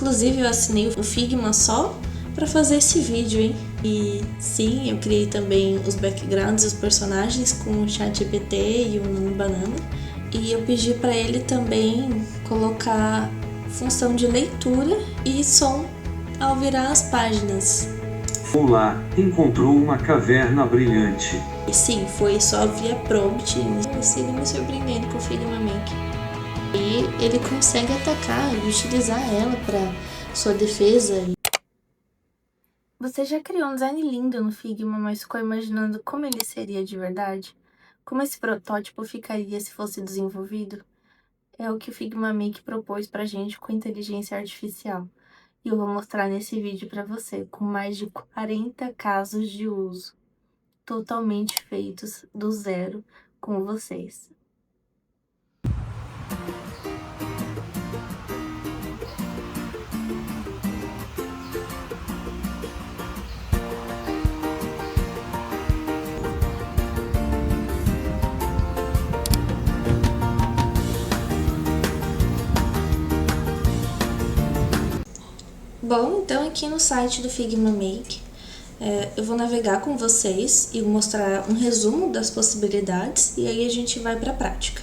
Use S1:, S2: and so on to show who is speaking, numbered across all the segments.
S1: Inclusive eu assinei o Figma só para fazer esse vídeo, hein? E sim, eu criei também os backgrounds e os personagens com o ChatGPT e o Nome Banana. E eu pedi para ele também colocar função de leitura e som ao virar as páginas.
S2: Olá, encontrou uma caverna brilhante.
S1: E sim, foi só via prompt. Eu sigo me surpreendendo com o Figma Make. E ele consegue atacar e utilizar ela para sua defesa. Você já criou um design lindo no Figma, mas ficou imaginando como ele seria de verdade? Como esse protótipo ficaria se fosse desenvolvido? É o que o Figma Make propôs pra gente com inteligência artificial. E eu vou mostrar nesse vídeo pra você, com mais de 40 casos de uso, totalmente feitos do zero com vocês. Bom, então aqui no site do Figma Make, eu vou navegar com vocês e mostrar um resumo das possibilidades e aí a gente vai para a prática.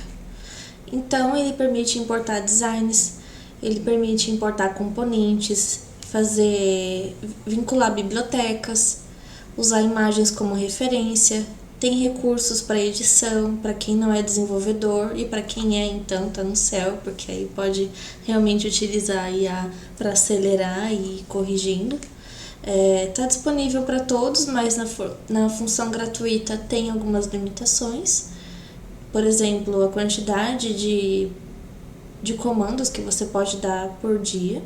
S1: Então, ele permite importar designs, ele permite importar componentes, vincular bibliotecas, usar imagens como referência, tem recursos para edição, para quem não é desenvolvedor e para quem é, então, tá no céu, porque aí pode realmente utilizar a IA para acelerar e ir corrigindo. Tá disponível para todos, mas na função gratuita tem algumas limitações. Por exemplo, a quantidade de comandos que você pode dar por dia.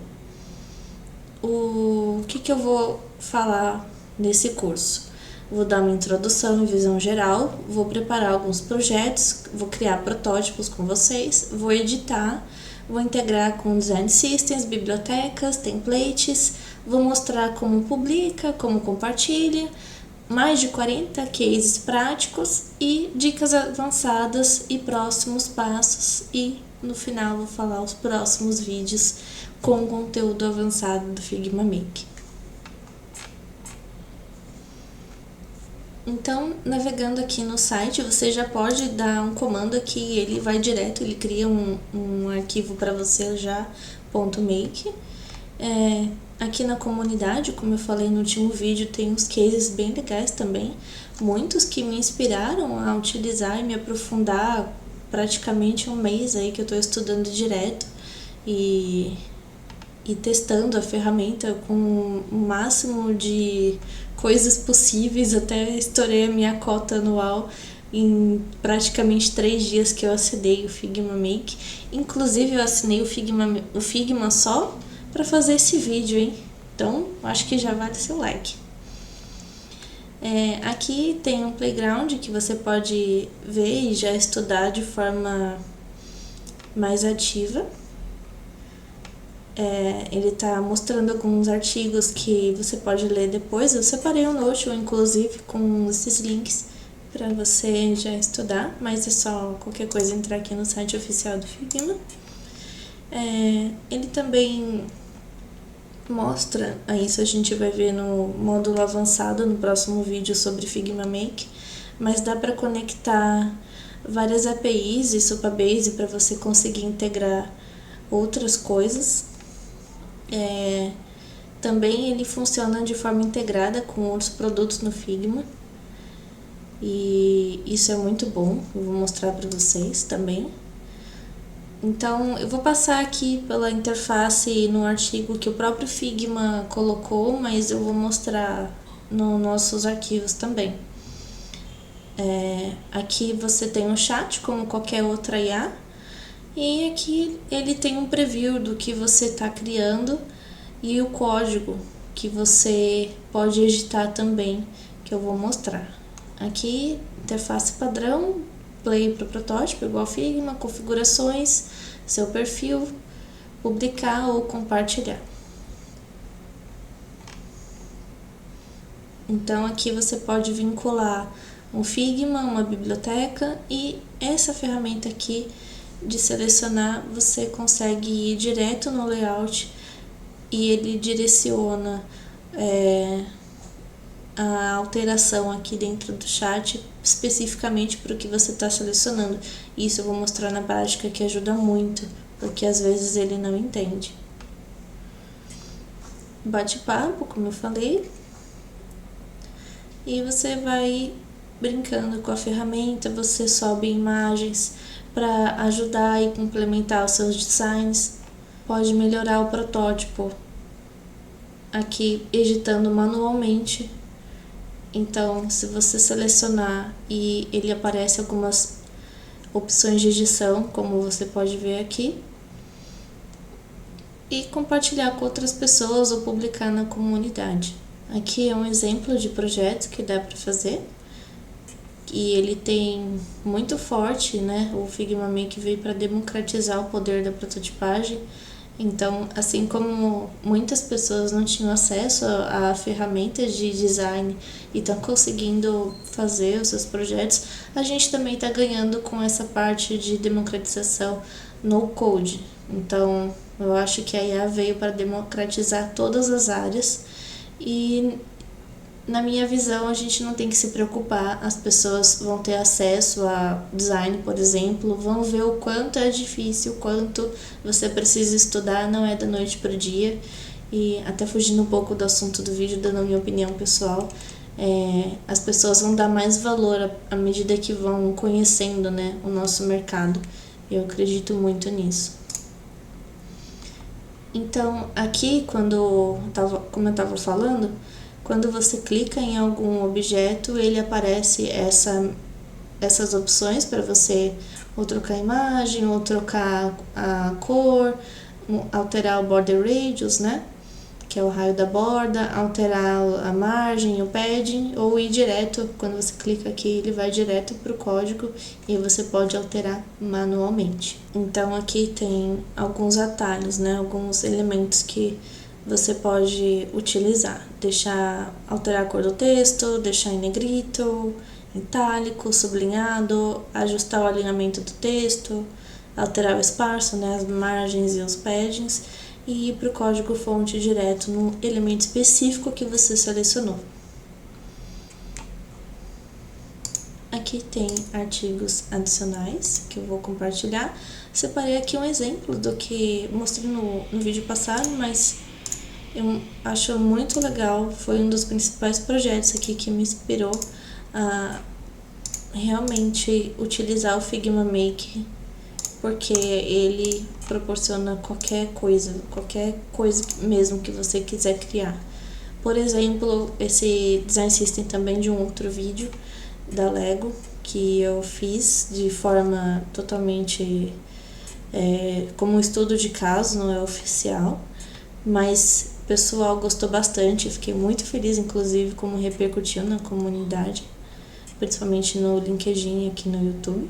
S1: O que eu vou falar nesse curso? Vou dar uma introdução e visão geral, vou preparar alguns projetos, vou criar protótipos com vocês, vou editar, vou integrar com design systems, bibliotecas, templates, vou mostrar como publica, como compartilha, mais de 40 cases práticos e dicas avançadas e próximos passos, e no final vou falar os próximos vídeos com conteúdo avançado do Figma Make. Então, navegando aqui no site, você já pode dar um comando aqui, ele vai direto, ele cria um arquivo para você já, .make. Aqui na comunidade, como eu falei no último vídeo, tem uns cases bem legais também, muitos que me inspiraram a utilizar e me aprofundar praticamente um mês aí que eu estou estudando direto e testando a ferramenta com o máximo de coisas possíveis, até estourei a minha cota anual em praticamente 3 dias que eu assinei o Figma Make. Inclusive eu assinei o Figma só para fazer esse vídeo, hein? Então acho que já vale seu like. Aqui tem um playground que você pode ver e já estudar de forma mais ativa. Ele está mostrando alguns artigos que você pode ler depois. Eu separei um Notion, inclusive, com esses links para você já estudar, mas é só qualquer coisa entrar aqui no site oficial do Figma. Ele também mostra, isso a gente vai ver no módulo avançado no próximo vídeo sobre Figma Make, mas dá para conectar várias APIs e Supabase para você conseguir integrar outras coisas. Também ele funciona de forma integrada com outros produtos no Figma e isso é muito bom, eu vou mostrar para vocês também. Então eu vou passar aqui pela interface no artigo que o próprio Figma colocou, mas eu vou mostrar nos nossos arquivos também. Aqui você tem um chat como qualquer outra IA e aqui ele tem um preview do que você está criando e o código que você pode editar também, que eu vou mostrar. Aqui, interface padrão, play para o protótipo, igual Figma, configurações, seu perfil, publicar ou compartilhar. Então aqui você pode vincular um Figma, uma biblioteca, e essa ferramenta aqui de selecionar, você consegue ir direto no layout e ele direciona a alteração aqui dentro do chat especificamente para o que você está selecionando. Isso eu vou mostrar na prática, que ajuda muito, porque às vezes ele não entende. Bate-papo, como eu falei, e você vai brincando com a ferramenta, você sobe imagens para ajudar e complementar os seus designs, pode melhorar o protótipo aqui editando manualmente. Então, se você selecionar e ele aparece algumas opções de edição, como você pode ver aqui, e compartilhar com outras pessoas ou publicar na comunidade. Aqui é um exemplo de projeto que dá para fazer, e ele tem muito forte, né? O Figma Make veio para democratizar o poder da prototipagem. Então, assim como muitas pessoas não tinham acesso a ferramentas de design e estão conseguindo fazer os seus projetos, a gente também está ganhando com essa parte de democratização no code. Então, eu acho que a IA veio para democratizar todas as áreas e, na minha visão, a gente não tem que se preocupar. As pessoas vão ter acesso a design, por exemplo, vão ver o quanto é difícil, o quanto você precisa estudar, não é da noite para o dia. E até fugindo um pouco do assunto do vídeo, dando a minha opinião pessoal, as pessoas vão dar mais valor à medida que vão conhecendo, né, o nosso mercado. Eu acredito muito nisso. Então, aqui, como eu estava falando, quando você clica em algum objeto, ele aparece essas opções para você ou trocar a imagem, ou trocar a cor, alterar o border radius, né? Que é o raio da borda, alterar a margem, o padding, ou ir direto, quando você clica aqui, ele vai direto para o código e você pode alterar manualmente. Então aqui tem alguns atalhos, né? Alguns elementos que você pode utilizar, alterar a cor do texto, deixar em negrito, itálico, sublinhado, ajustar o alinhamento do texto, alterar o espaço, né, as margens e os paddings, e ir para o código fonte direto no elemento específico que você selecionou. Aqui tem artigos adicionais que eu vou compartilhar. Separei aqui um exemplo do que mostrei no vídeo passado, mas eu acho muito legal, foi um dos principais projetos aqui que me inspirou a realmente utilizar o Figma Make, porque ele proporciona qualquer coisa mesmo que você quiser criar. Por exemplo, esse Design System também de um outro vídeo da Lego, que eu fiz de forma totalmente como um estudo de caso, não é oficial, mas o pessoal gostou bastante, eu fiquei muito feliz, inclusive, como repercutiu na comunidade, principalmente no LinkedIn e aqui no YouTube.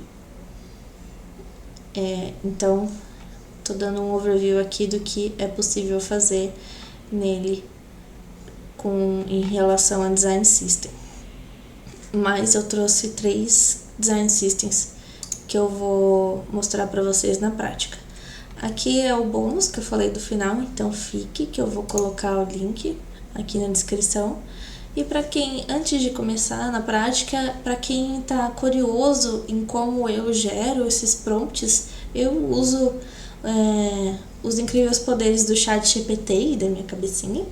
S1: Então, tô dando um overview aqui do que é possível fazer nele em relação a Design System. Mas eu trouxe 3 Design Systems que eu vou mostrar para vocês na prática. Aqui é o bônus que eu falei do final, então fique, que eu vou colocar o link aqui na descrição. E para quem, antes de começar na prática, para quem está curioso em como eu gero esses prompts, eu uso os incríveis poderes do ChatGPT e da minha cabecinha.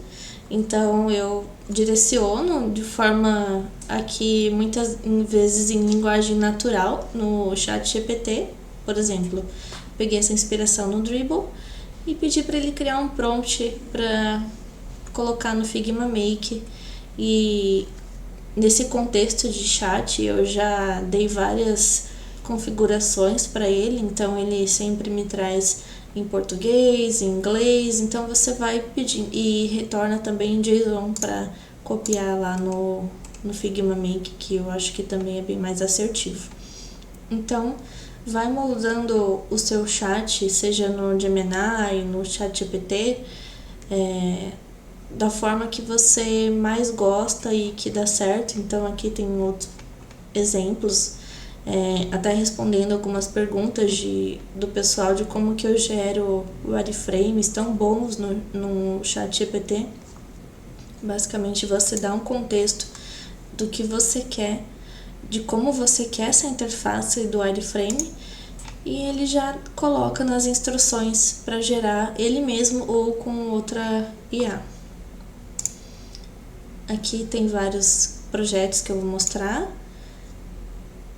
S1: Então eu direciono de forma aqui muitas vezes em linguagem natural no ChatGPT, por exemplo. Peguei essa inspiração no Dribbble e pedi para ele criar um prompt para colocar no Figma Make. E nesse contexto de chat eu já dei várias configurações para ele, então ele sempre me traz em português, em inglês, então você vai pedindo e retorna também em JSON para copiar lá no Figma Make, que eu acho que também é bem mais assertivo. Então vai moldando o seu chat, seja no Gemini, no ChatGPT, da forma que você mais gosta e que dá certo. Então aqui tem outros exemplos até respondendo algumas perguntas do pessoal de como que eu gero wireframes tão bons no ChatGPT. Basicamente, você dá um contexto do que você quer, de como você quer essa interface do wireframe, e ele já coloca nas instruções para gerar ele mesmo ou com outra IA. Aqui tem vários projetos que eu vou mostrar.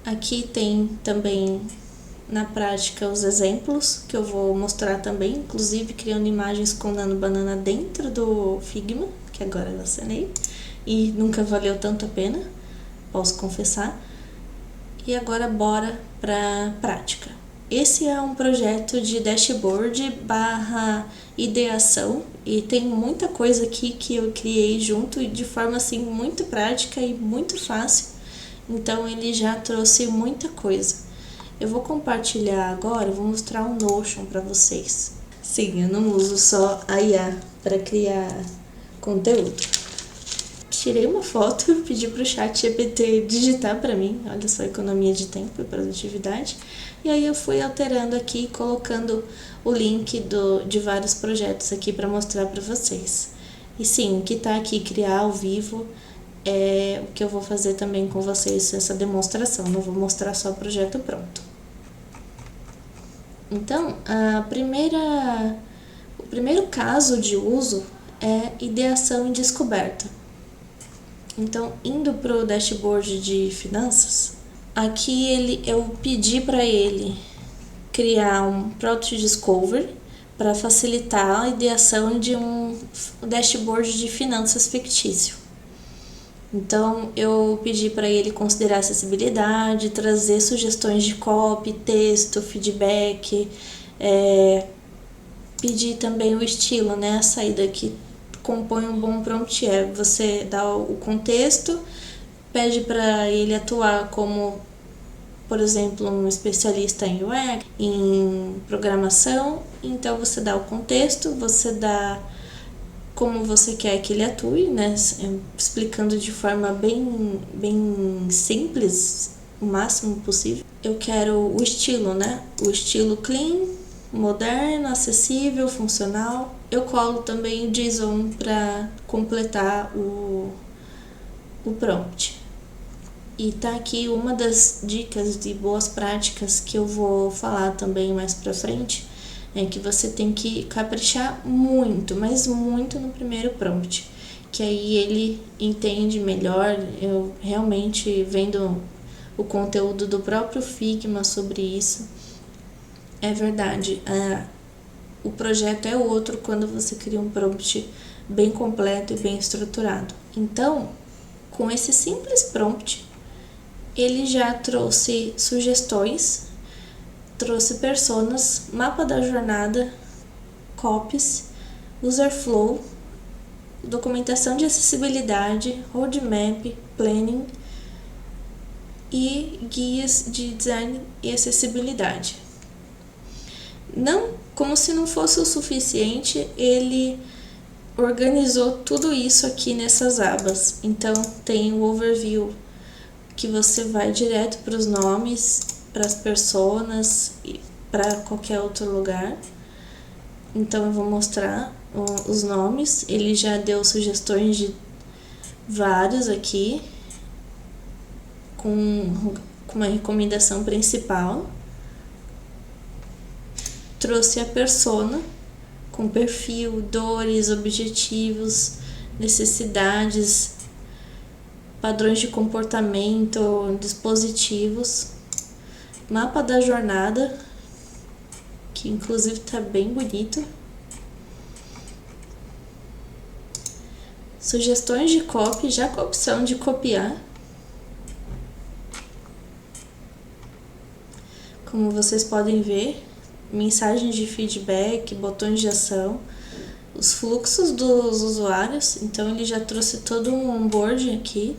S1: Aqui tem também, na prática, os exemplos que eu vou mostrar também, inclusive criando imagens com Nano Banana dentro do Figma, que agora eu assinei, e nunca valeu tanto a pena, posso confessar. E agora bora para prática. Esse é um projeto de dashboard / ideação, e tem muita coisa aqui que eu criei junto e de forma assim muito prática e muito fácil. Então ele já trouxe muita coisa. Eu vou compartilhar agora, vou mostrar um Notion para vocês. Sim, eu não uso só a IA para criar conteúdo. Tirei uma foto, pedi para o ChatGPT digitar para mim, olha só, economia de tempo e produtividade. E aí eu fui alterando aqui, colocando o link de vários projetos aqui para mostrar para vocês. E sim, o que está aqui, criar ao vivo, é o que eu vou fazer também com vocês, essa demonstração, não vou mostrar só o projeto pronto. Então, o primeiro caso de uso é ideação e descoberta. Então, indo para o dashboard de finanças, aqui eu pedi para ele criar um Product Discovery para facilitar a ideação de um dashboard de finanças fictício. Então, eu pedi para ele considerar acessibilidade, trazer sugestões de copy, texto, feedback, pedir também o estilo, né? A saída que compõe um bom prompt você dá o contexto, pede para ele atuar como, por exemplo, um especialista em UX, em programação. Então, você dá o contexto, você dá como você quer que ele atue, né? Explicando de forma bem simples, o máximo possível. Eu quero o estilo, né? O estilo clean, moderno, acessível, funcional. Eu colo também o JSON para completar o prompt. E tá aqui uma das dicas de boas práticas que eu vou falar também mais pra frente, é que você tem que caprichar muito, mas muito no primeiro prompt, que aí ele entende melhor. Eu realmente vendo o conteúdo do próprio Figma sobre isso, é verdade, o projeto é outro quando você cria um prompt bem completo e bem estruturado. Então, com esse simples prompt, ele já trouxe sugestões, trouxe personas, mapa da jornada, copies, user flow, documentação de acessibilidade, roadmap, planning e guias de design e acessibilidade. Não, como se não fosse o suficiente, ele organizou tudo isso aqui nessas abas. Então tem o overview, que você vai direto para os nomes, para as personas e para qualquer outro lugar. Então eu vou mostrar os nomes. Ele já deu sugestões de vários aqui, com uma recomendação principal. Trouxe a persona com perfil, dores, objetivos, necessidades, padrões de comportamento, dispositivos, mapa da jornada, que inclusive está bem bonito, sugestões de copy, já com a opção de copiar. Como vocês podem ver, mensagens de feedback, botões de ação, os fluxos dos usuários. Então ele já trouxe todo um onboard aqui,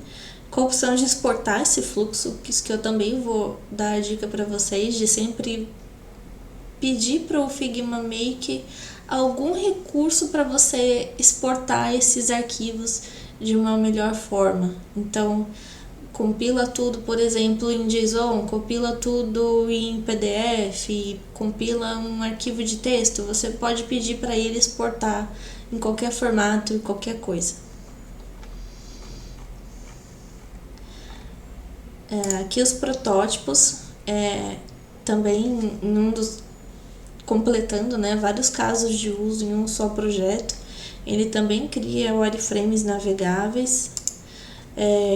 S1: com a opção de exportar esse fluxo, que eu também vou dar a dica para vocês, de sempre pedir para o Figma Make algum recurso para você exportar esses arquivos de uma melhor forma. Então, compila tudo, por exemplo, em JSON, compila tudo em PDF, compila um arquivo de texto, você pode pedir para ele exportar em qualquer formato, em qualquer coisa. Aqui os protótipos, também completando, né, vários casos de uso em um só projeto. Ele também cria wireframes navegáveis,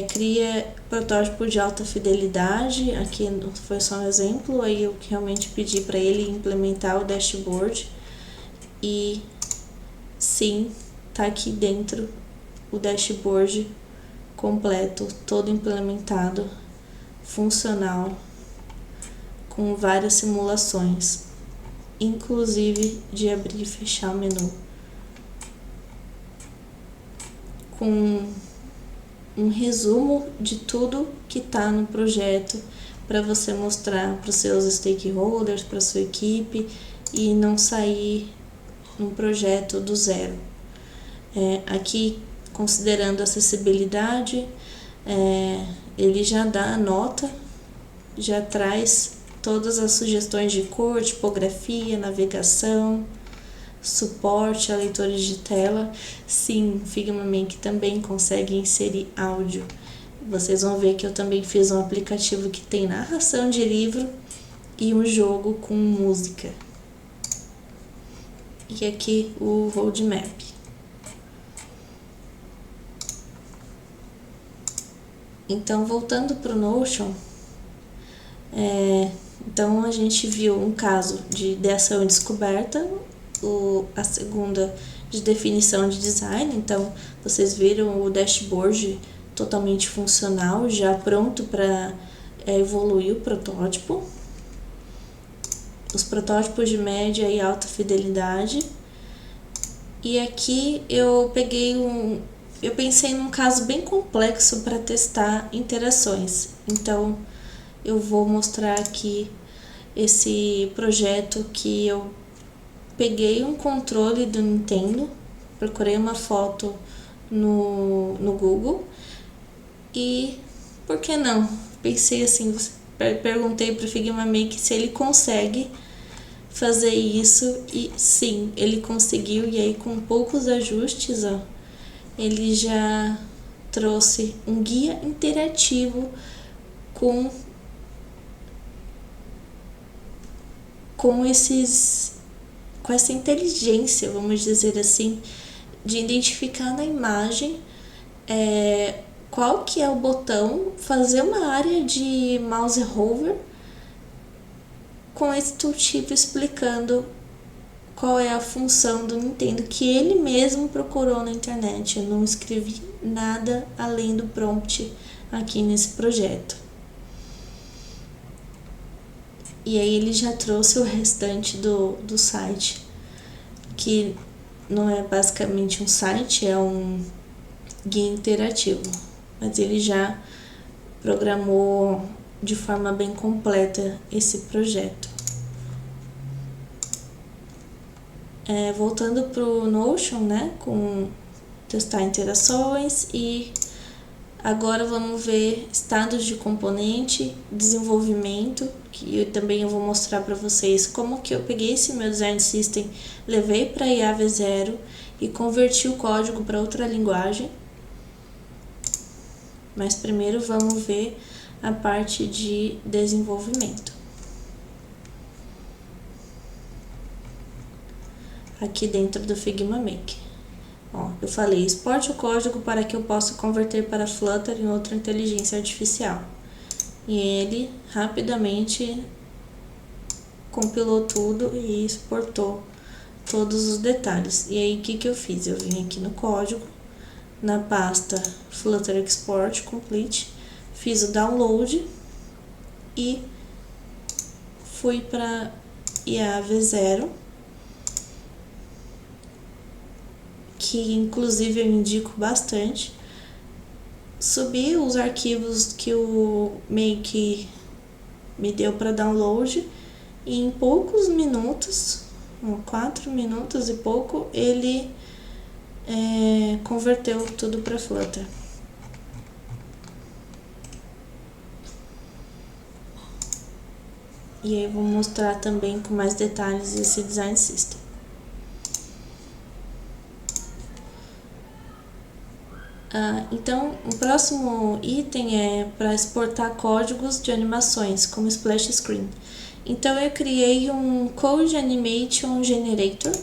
S1: cria protótipo de alta fidelidade. Aqui foi só um exemplo, aí eu realmente pedi para ele implementar o dashboard e sim, tá aqui dentro o dashboard completo, todo implementado, funcional, com várias simulações, inclusive de abrir e fechar o menu, com um resumo de tudo que está no projeto para você mostrar para os seus stakeholders, para sua equipe e não sair um projeto do zero. Aqui, considerando acessibilidade, ele já dá a nota, já traz todas as sugestões de cor, tipografia, navegação, suporte a leitores de tela. Sim, Figma Make também consegue inserir áudio. Vocês vão ver que eu também fiz um aplicativo que tem narração de livro e um jogo com música. E aqui o roadmap. Então, voltando para o Notion, então a gente viu um caso de ação e descoberta, a segunda de definição de design. Então vocês viram o dashboard totalmente funcional, já pronto para evoluir o protótipo. Os protótipos de média e alta fidelidade. E aqui eu pensei num caso bem complexo para testar interações. Então eu vou mostrar aqui esse projeto que eu peguei um controle do Nintendo, procurei uma foto no Google e, por que não? Pensei assim, perguntei para o Figma Make se ele consegue fazer isso e sim, ele conseguiu. E aí, com poucos ajustes, ele já trouxe um guia interativo com essa inteligência, vamos dizer assim, de identificar na imagem qual que é o botão, fazer uma área de mouse hover com esse tooltip explicando qual é a função do Nintendo, que ele mesmo procurou na internet. Eu não escrevi nada além do prompt aqui nesse projeto. E aí ele já trouxe o restante do site, que não é basicamente um site, é um guia interativo, mas ele já programou de forma bem completa esse projeto. Voltando para o Notion, né, com testar interações, e agora vamos ver estados de componente, desenvolvimento, que eu também vou mostrar para vocês como que eu peguei esse meu design system, levei para IA V0 e converti o código para outra linguagem. Mas primeiro vamos ver a parte de desenvolvimento. Aqui dentro do Figma Make. Eu falei, exporte o código para que eu possa converter para Flutter em outra inteligência artificial. E ele rapidamente compilou tudo e exportou todos os detalhes. E aí, o que eu fiz? Eu vim aqui no código, na pasta Flutter Export Complete, fiz o download e fui para IA V0, que inclusive eu indico bastante. Subi os arquivos que o Make me deu para download e em poucos minutos, 4 minutos e pouco, ele converteu tudo para Flutter. E aí eu vou mostrar também com mais detalhes esse Design System. Então, o próximo item é para exportar códigos de animações, como Splash Screen. Então, eu criei um Code Animation Generator.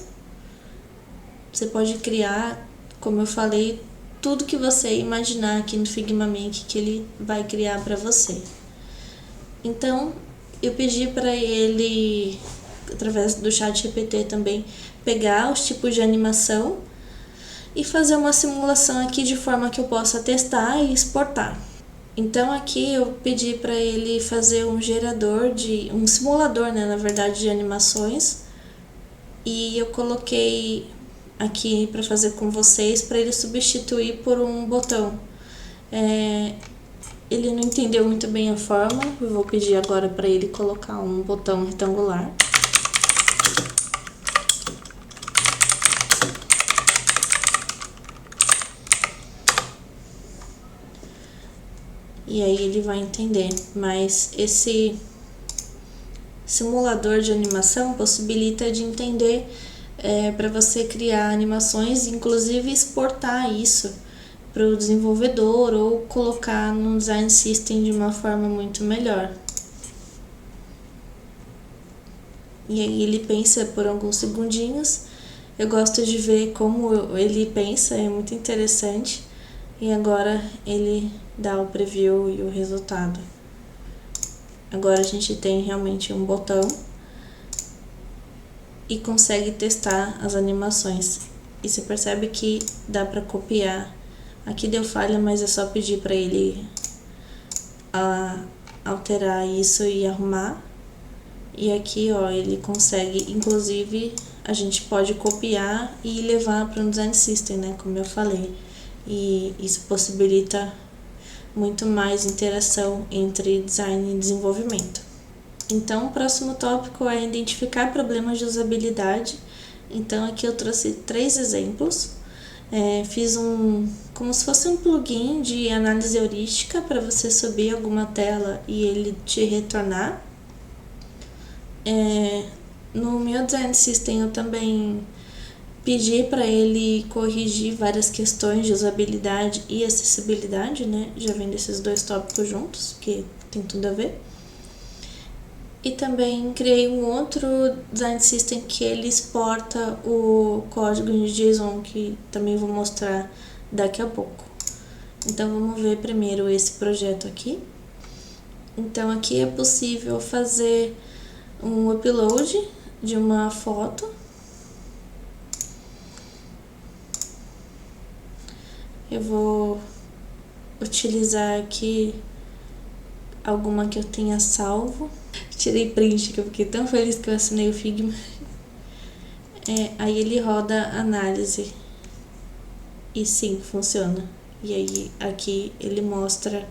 S1: Você pode criar, como eu falei, tudo que você imaginar aqui no Figma Make que ele vai criar para você. Então, eu pedi para ele, através do ChatGPT também, pegar os tipos de animação e fazer uma simulação aqui de forma que eu possa testar e exportar. Então aqui eu pedi para ele fazer um simulador, né, na verdade, de animações, e eu coloquei aqui para fazer com vocês para ele substituir por um botão. Ele não entendeu muito bem a forma, eu vou pedir agora para ele colocar um botão retangular. E aí ele vai entender, mas esse simulador de animação possibilita de entender para você criar animações, inclusive exportar isso para o desenvolvedor ou colocar no Design System de uma forma muito melhor. E aí ele pensa por alguns segundinhos. Eu gosto de ver como ele pensa, é muito interessante. E agora ele dá o preview e o resultado. Agora a gente tem realmente um botão e consegue testar as animações. E você percebe que dá para copiar. Aqui deu falha, mas é só pedir para ele alterar isso e arrumar. E aqui, ó, ele consegue, inclusive, a gente pode copiar e levar para um Design System, né, como eu falei. E isso possibilita muito mais interação entre design e desenvolvimento. Então, o próximo tópico é identificar problemas de usabilidade. Então, aqui eu trouxe 3 exemplos. Fiz como se fosse um plugin de análise heurística para você subir alguma tela e ele te retornar. No meu Design System eu também pedi para ele corrigir várias questões de usabilidade e acessibilidade, né? Já vem desses 2 tópicos juntos, que tem tudo a ver. E também criei um outro Design System que ele exporta o código em JSON, que também vou mostrar daqui a pouco. Então vamos ver primeiro esse projeto aqui. Então aqui é possível fazer um upload de uma foto. Eu vou utilizar aqui alguma que eu tenha salvo. Tirei print que eu fiquei tão feliz que eu assinei o Figma. Aí ele roda análise. E sim, funciona. E aí aqui ele mostra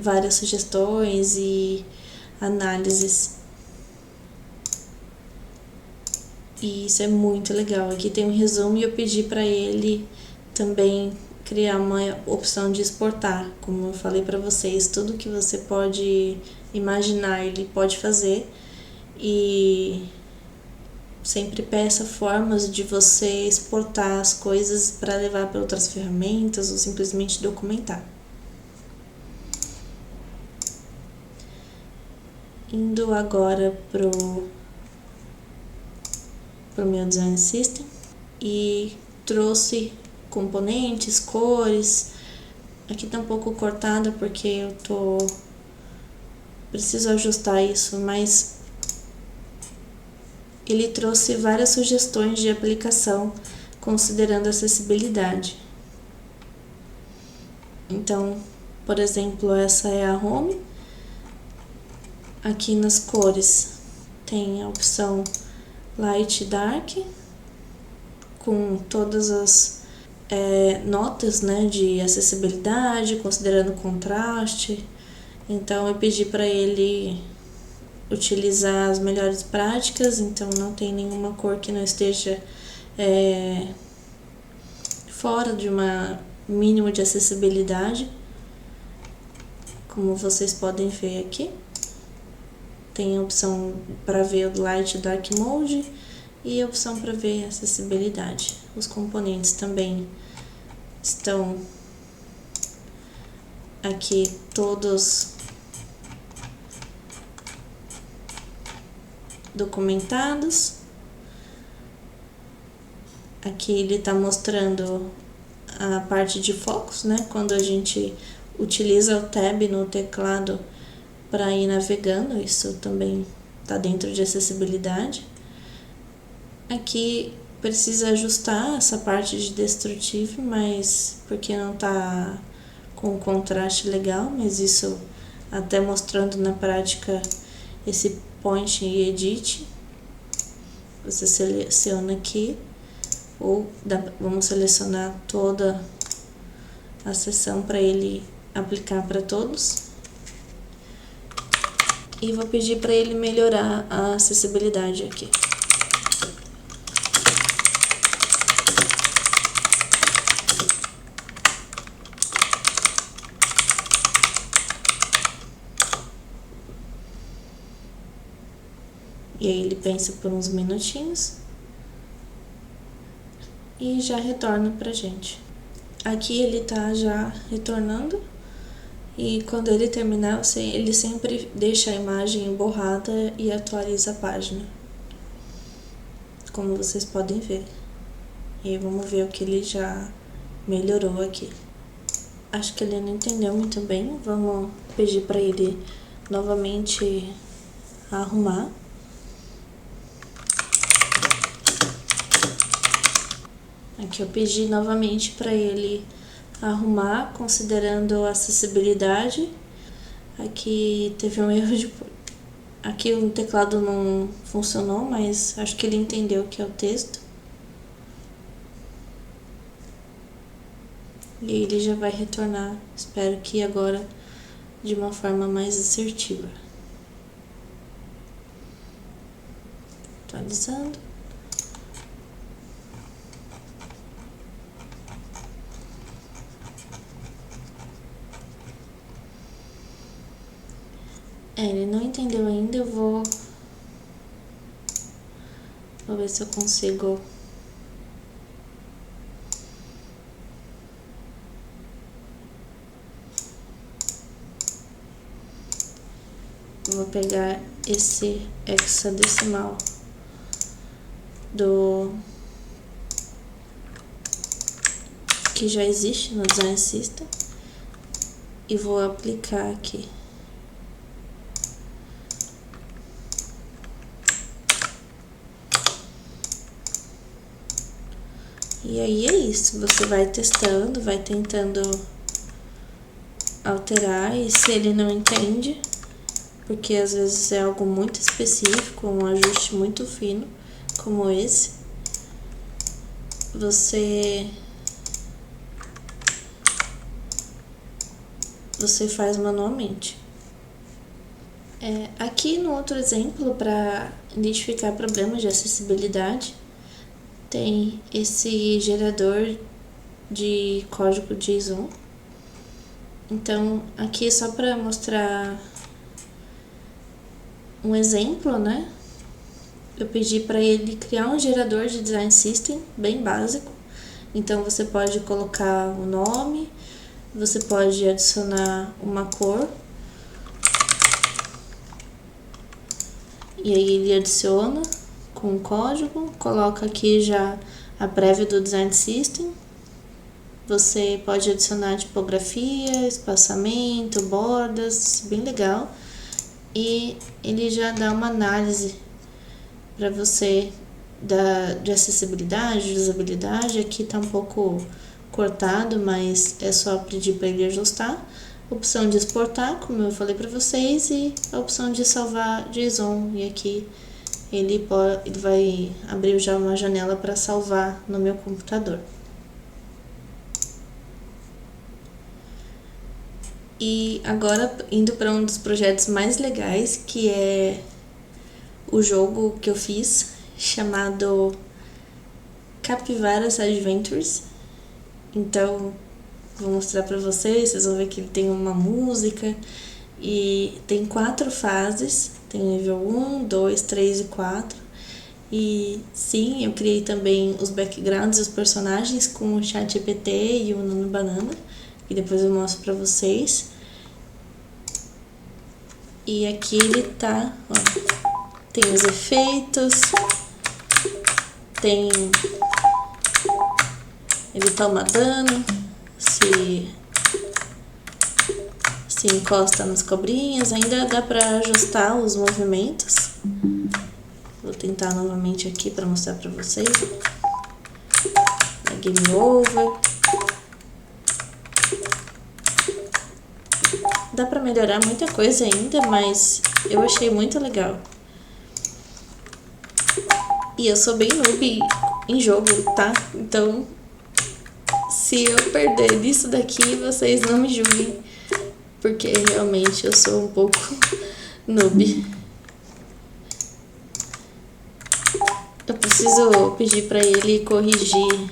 S1: várias sugestões e análises. E isso é muito legal. Aqui tem um resumo e eu pedi para ele também criar uma opção de exportar. Como eu falei para vocês, tudo que você pode imaginar ele pode fazer. E sempre peça formas de você exportar as coisas para levar para outras ferramentas ou simplesmente documentar. Indo agora pro meu Design System e trouxe componentes, cores. Aqui tá um pouco cortada porque eu preciso ajustar isso, mas ele trouxe várias sugestões de aplicação considerando acessibilidade. Então, por exemplo, essa é a home. Aqui nas cores tem a opção Light e Dark, com todas as notas, né, de acessibilidade, considerando contraste. Então eu pedi para ele utilizar as melhores práticas, então não tem nenhuma cor que não esteja fora de uma mínimo de acessibilidade, como vocês podem ver aqui. tem a opção para ver o Light Dark Mode e a opção para ver acessibilidade. Os componentes também estão aqui todos documentados. Aqui ele está mostrando a parte de focos, né? Quando a gente utiliza o Tab no teclado para ir navegando, isso também está dentro de acessibilidade. Aqui precisa ajustar essa parte de Destructive, mas porque não está com o contraste legal, mas isso até mostrando na prática esse Point e Edit. Você seleciona aqui, ou vamos selecionar toda a seção para ele aplicar para todos. E vou pedir para ele melhorar a acessibilidade aqui. E aí ele pensa por uns minutinhos e já retorna pra gente. Aqui ele tá já retornando e quando ele terminar, ele sempre deixa a imagem borrada e atualiza a página, como vocês podem ver. E aí vamos ver o que ele já melhorou aqui. Acho que ele não entendeu muito bem, vamos pedir para ele novamente arrumar. Aqui eu pedi novamente para ele arrumar, considerando a acessibilidade. Aqui teve um erro de... Aqui o teclado não funcionou, mas acho que ele entendeu que é o texto. E ele já vai retornar, espero que agora de uma forma mais assertiva. Atualizando. Ele não entendeu ainda, eu vou ver se eu consigo vou pegar esse hexadecimal que já existe no Design System e vou aplicar aqui. E aí é isso, você vai testando, vai tentando alterar, e se ele não entende, porque às vezes é algo muito específico, um ajuste muito fino, como esse, você faz manualmente. Aqui no outro exemplo, para identificar problemas de acessibilidade, tem esse gerador de código JSON. Então, aqui é só para mostrar um exemplo, né? Eu pedi para ele criar um gerador de Design System bem básico. Então, você pode colocar o nome, você pode adicionar uma cor. E aí ele adiciona com o código, coloca aqui já a prévia do Design System. Você pode adicionar tipografia, espaçamento, bordas, bem legal. E ele já dá uma análise para você de acessibilidade, de usabilidade. Aqui tá um pouco cortado, mas é só pedir para ele ajustar. Opção de exportar, como eu falei para vocês, e a opção de salvar JSON. E aqui ele vai abrir já uma janela para salvar no meu computador. E agora indo para um dos projetos mais legais, que é o jogo que eu fiz, chamado Capybaras Adventures. Então, vou mostrar para vocês vão ver que ele tem uma música e tem 4 fases. Tem nível 1, 2, 3 e 4. E sim, eu criei também os backgrounds dos personagens com o ChatGPT e o Nano Banana. E depois eu mostro pra vocês. E aqui ele tá, ó, tem os efeitos, tem, ele toma dano, se encosta nas cobrinhas, ainda dá pra ajustar os movimentos. Vou tentar novamente aqui pra mostrar pra vocês. É game over. Dá pra melhorar muita coisa ainda, mas eu achei muito legal. E eu sou bem noob em jogo, tá? Então, se eu perder disso daqui, vocês não me julguem, porque realmente eu sou um pouco noob. Eu preciso pedir pra ele corrigir,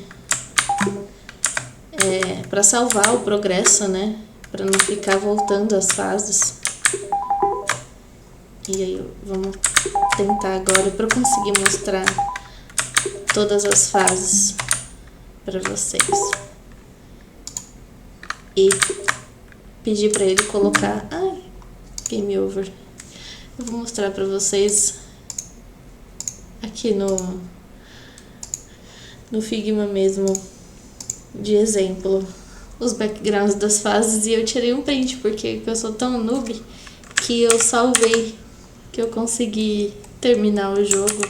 S1: pra salvar o progresso, né? Pra não ficar voltando as fases. E aí, vamos tentar agora pra eu conseguir mostrar todas as fases pra vocês. E pedir pra ele colocar... Ai, game over. Eu vou mostrar pra vocês aqui no Figma mesmo, de exemplo, os backgrounds das fases. E eu tirei um print porque eu sou tão noob que eu salvei, que eu consegui terminar o jogo.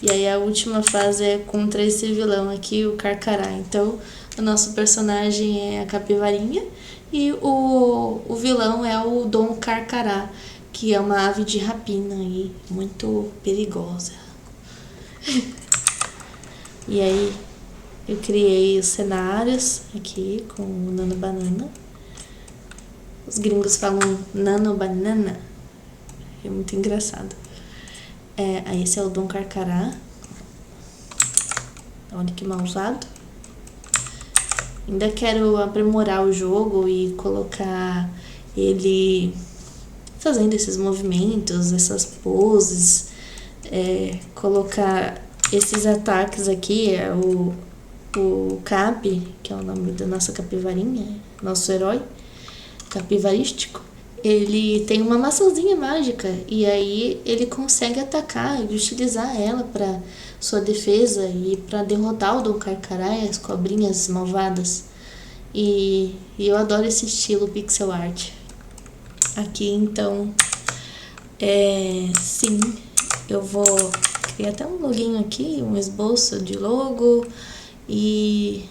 S1: E aí a última fase é contra esse vilão aqui, o Carcará. Então o nosso personagem é a capivarinha e o vilão é o Dom Carcará, que é uma ave de rapina e muito perigosa. E aí eu criei os cenários aqui com o Nano Banana. Os gringos falam Nano Banana. É muito engraçado. Aí esse é o Dom Carcará. Olha que malvado. Ainda quero aprimorar o jogo e colocar ele fazendo esses movimentos, essas poses. Colocar esses ataques aqui, o Cap, que é o nome da nossa capivarinha, nosso herói capivarístico, ele tem uma maçãzinha mágica e aí ele consegue atacar e utilizar ela para sua defesa e para derrotar o Dom Carcará e as cobrinhas malvadas. E eu adoro esse estilo pixel art. Aqui então, sim, eu vou criar até um loginho aqui, um esboço de logo e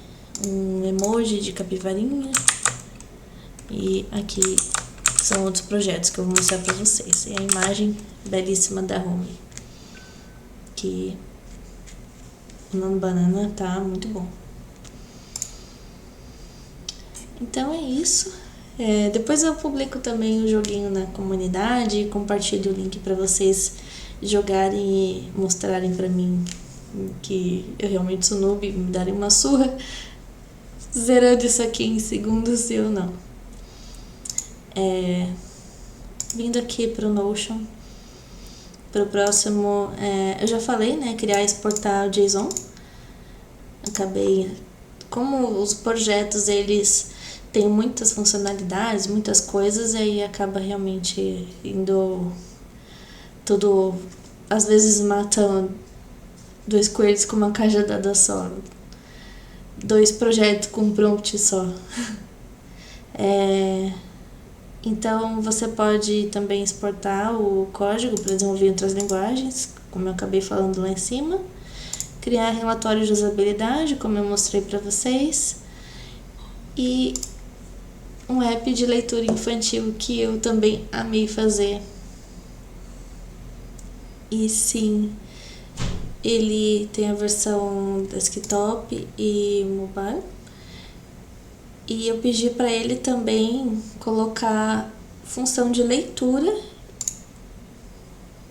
S1: um emoji de capivarinha. E aqui são outros projetos que eu vou mostrar pra vocês. E a imagem belíssima da home, que o Nano Banana tá muito bom. Então é isso. Depois eu publico também o joguinho na comunidade e compartilho o link pra vocês jogarem e mostrarem pra mim que eu realmente sou noob, me darem uma surra zerando isso aqui em segundos e eu não. Vindo aqui pro Notion, pro próximo, eu já falei, né, criar e exportar o JSON. Acabei, como os projetos eles têm muitas funcionalidades, muitas coisas, aí acaba realmente indo tudo, às vezes matam 2 coelhos com uma cajadada só, 2 projetos com um prompt só. Então você pode também exportar o código para desenvolver em outras linguagens, como eu acabei falando lá em cima. Criar relatório de usabilidade, como eu mostrei para vocês. E um app de leitura infantil que eu também amei fazer. E sim, ele tem a versão desktop e mobile. E eu pedi para ele também colocar função de leitura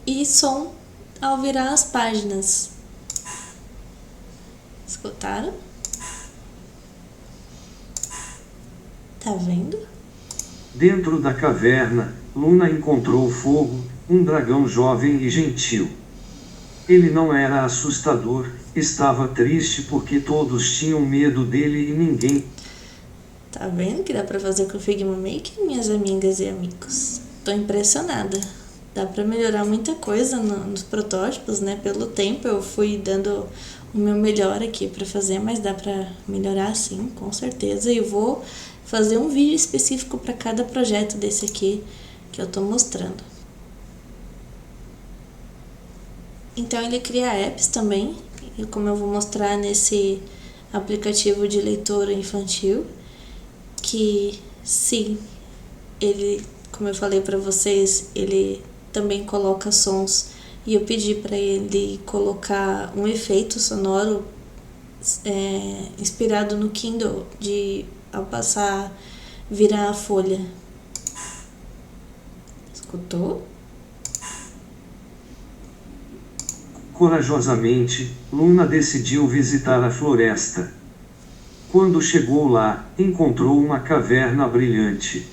S1: e som ao virar as páginas. Escutaram? Tá vendo?
S2: Dentro da caverna, Luna encontrou fogo, um dragão jovem e gentil. Ele não era assustador, estava triste porque todos tinham medo dele e ninguém.
S1: Tá vendo que dá pra fazer com o Figma Maker, minhas amigas e amigos? Tô impressionada. Dá pra melhorar muita coisa nos protótipos, né? Pelo tempo eu fui dando o meu melhor aqui pra fazer, mas dá pra melhorar sim, com certeza. E eu vou fazer um vídeo específico para cada projeto desse aqui que eu tô mostrando. Então ele cria apps também, como eu vou mostrar nesse aplicativo de leitura infantil, que sim, ele, como eu falei para vocês, ele também coloca sons, e eu pedi para ele colocar um efeito sonoro inspirado no Kindle, de ao passar, virar a folha. Escutou?
S2: Corajosamente, Luna decidiu visitar a floresta. Quando chegou lá, encontrou uma caverna brilhante.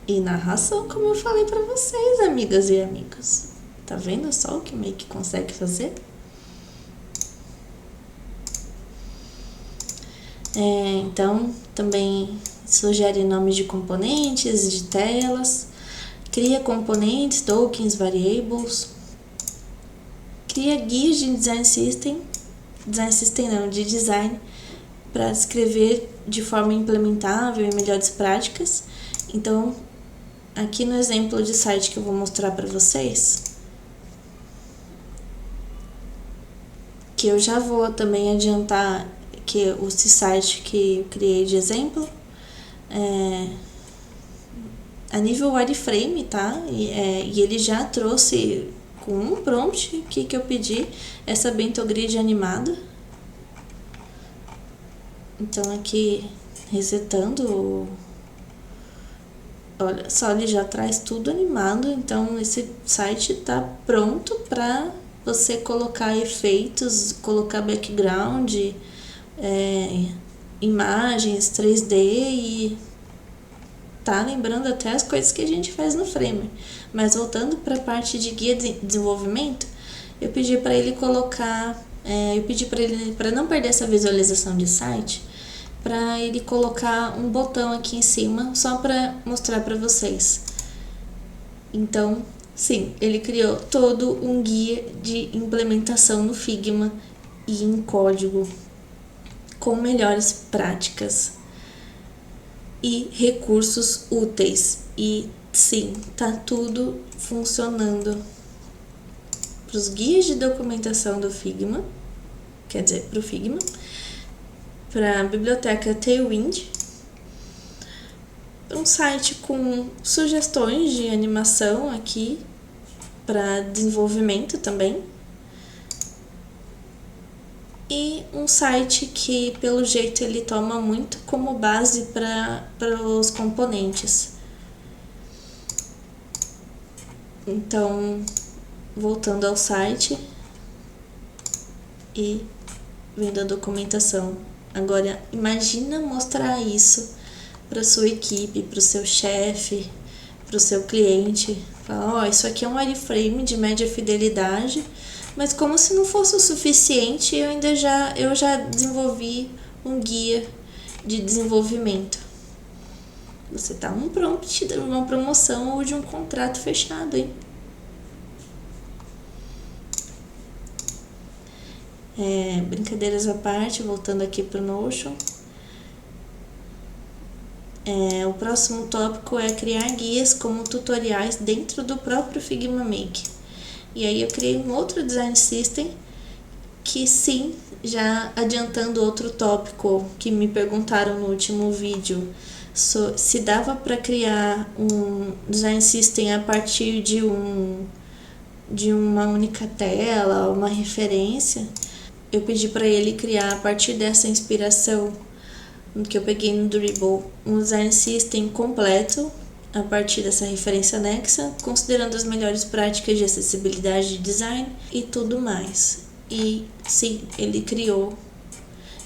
S1: E narração, como eu falei pra vocês, amigas e amigos. Tá vendo só o que o Make consegue fazer? Então, também sugere nomes de componentes, de telas, cria componentes, tokens, variables, cria guias de de design para escrever de forma implementável e melhores práticas. Então, aqui no exemplo de site que eu vou mostrar para vocês, que eu já vou também adiantar que o site que eu criei de exemplo, a nível wireframe, tá? E ele já trouxe com um prompt que eu pedi essa bento grid animada. Então aqui resetando, olha só, ele já traz tudo animado. Então esse site tá pronto para você colocar efeitos, colocar background, imagens 3D, e tá lembrando até as coisas que a gente faz no Framer. Mas voltando para a parte de guia de desenvolvimento, eu pedi para ele colocar, para não perder essa visualização de site, para ele colocar um botão aqui em cima, só para mostrar para vocês. Então, sim, ele criou todo um guia de implementação no Figma e em código, com melhores práticas e recursos úteis. E sim, tá tudo funcionando para os guias de documentação do Figma, quer dizer, para o Figma, para a biblioteca Tailwind, um site com sugestões de animação aqui para desenvolvimento também, e um site que pelo jeito ele toma muito como base para os componentes. Então, voltando ao site e vendo a documentação. Agora, imagina mostrar isso para sua equipe, para o seu chefe, para o seu cliente. Falar, isso aqui é um wireframe de média fidelidade, mas como se não fosse o suficiente, eu já desenvolvi um guia de desenvolvimento. Você tá um prompt de uma promoção ou de um contrato fechado, hein? Brincadeiras à parte, voltando aqui pro Notion. O próximo tópico é criar guias como tutoriais dentro do próprio Figma Make. E aí eu criei um outro design system que, sim, já adiantando outro tópico que me perguntaram no último vídeo, se dava para criar um design system a partir de uma única tela, uma referência. Eu pedi para ele criar, a partir dessa inspiração que eu peguei no Dribbble, um design system completo a partir dessa referência anexa, considerando as melhores práticas de acessibilidade de design e tudo mais. E sim, ele criou.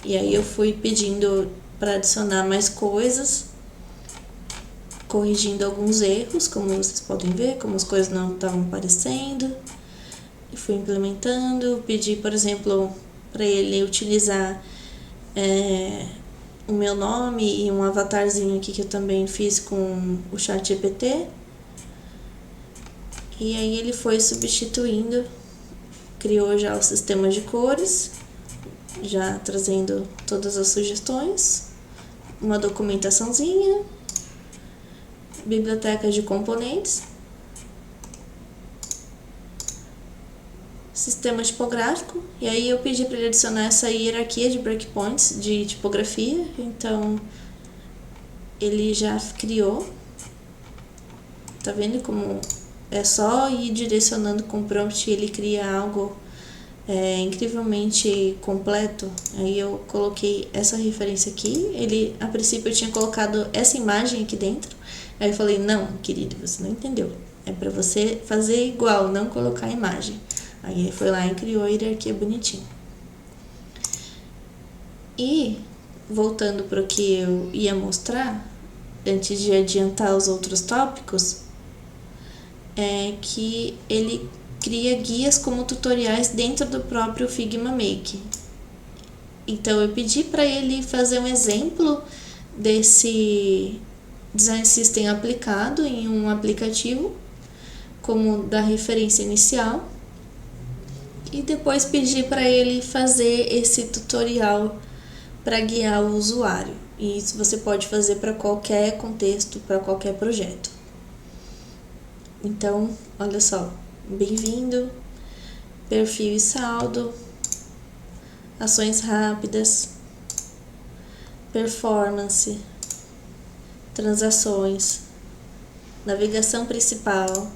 S1: E aí eu fui pedindo para adicionar mais coisas. corrigindo alguns erros, como vocês podem ver, como as coisas não estavam aparecendo. E fui implementando, pedi, por exemplo, para ele utilizar o meu nome e um avatarzinho aqui que eu também fiz com o ChatGPT. E aí ele foi substituindo, criou já o sistema de cores, já trazendo todas as sugestões, uma documentaçãozinha, biblioteca de componentes, sistema tipográfico, e aí eu pedi para ele adicionar essa hierarquia de breakpoints de tipografia, então ele já criou. Tá vendo como é só ir direcionando com o prompt e ele cria algo incrivelmente completo. Aí eu coloquei essa referência aqui, ele a princípio eu tinha colocado essa imagem aqui dentro, aí eu falei, não, querido, você não entendeu, é para você fazer igual, não colocar a imagem. Aí ele foi lá e criou a hierarquia bonitinho. E voltando para o que eu ia mostrar, antes de adiantar os outros tópicos, é que ele cria guias como tutoriais dentro do próprio Figma Make. Então eu pedi para ele fazer um exemplo desse Design System aplicado em um aplicativo, como da referência inicial, e depois pedi para ele fazer esse tutorial para guiar o usuário. E isso você pode fazer para qualquer contexto, para qualquer projeto. Então, olha só, bem-vindo, perfil e saldo, ações rápidas, performance, transações, navegação principal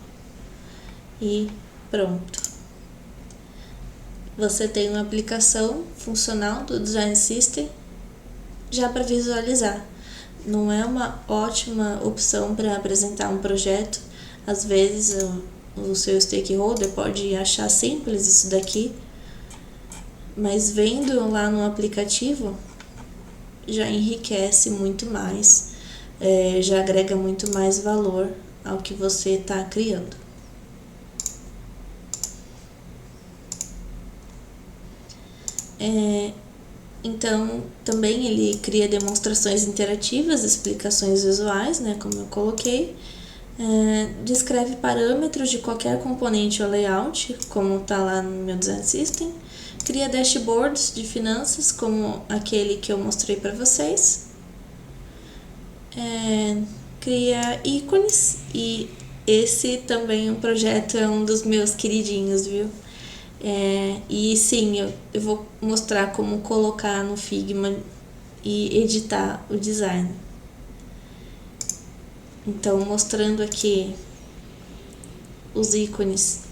S1: e pronto. Você tem uma aplicação funcional do Design System já para visualizar. Não é uma ótima opção para apresentar um projeto. Às vezes o seu stakeholder pode achar simples isso daqui, mas vendo lá no aplicativo já enriquece muito mais, já agrega muito mais valor ao que você está criando. Então, também ele cria demonstrações interativas, explicações visuais, né, como eu coloquei. Descreve parâmetros de qualquer componente ou layout, como está lá no meu Design System. Cria dashboards de finanças, como aquele que eu mostrei para vocês. Cria ícones, e esse também um projeto é um dos meus queridinhos, viu? E sim, eu vou mostrar como colocar no Figma e editar o design. Então, mostrando aqui os ícones,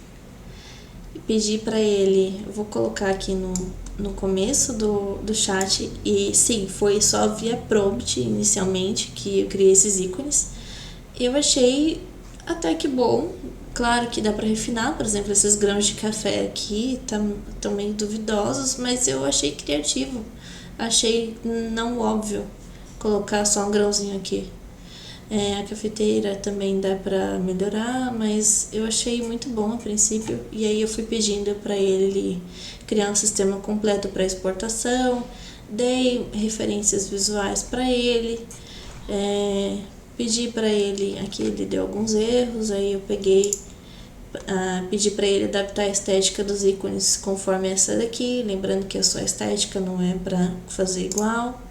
S1: pedi para ele, eu vou colocar aqui no começo do chat, e sim, foi só via prompt inicialmente que eu criei esses ícones. Eu achei até que bom. Claro que dá para refinar, por exemplo, esses grãos de café aqui estão meio duvidosos, mas eu achei criativo. Achei não óbvio colocar só um grãozinho aqui. A cafeteira também dá para melhorar, mas eu achei muito bom a princípio. E aí eu fui pedindo para ele criar um sistema completo para exportação, dei referências visuais para ele, pedi para ele, aqui ele deu alguns erros, aí eu pedi para ele adaptar a estética dos ícones conforme essa daqui, lembrando que a sua estética não é para fazer igual.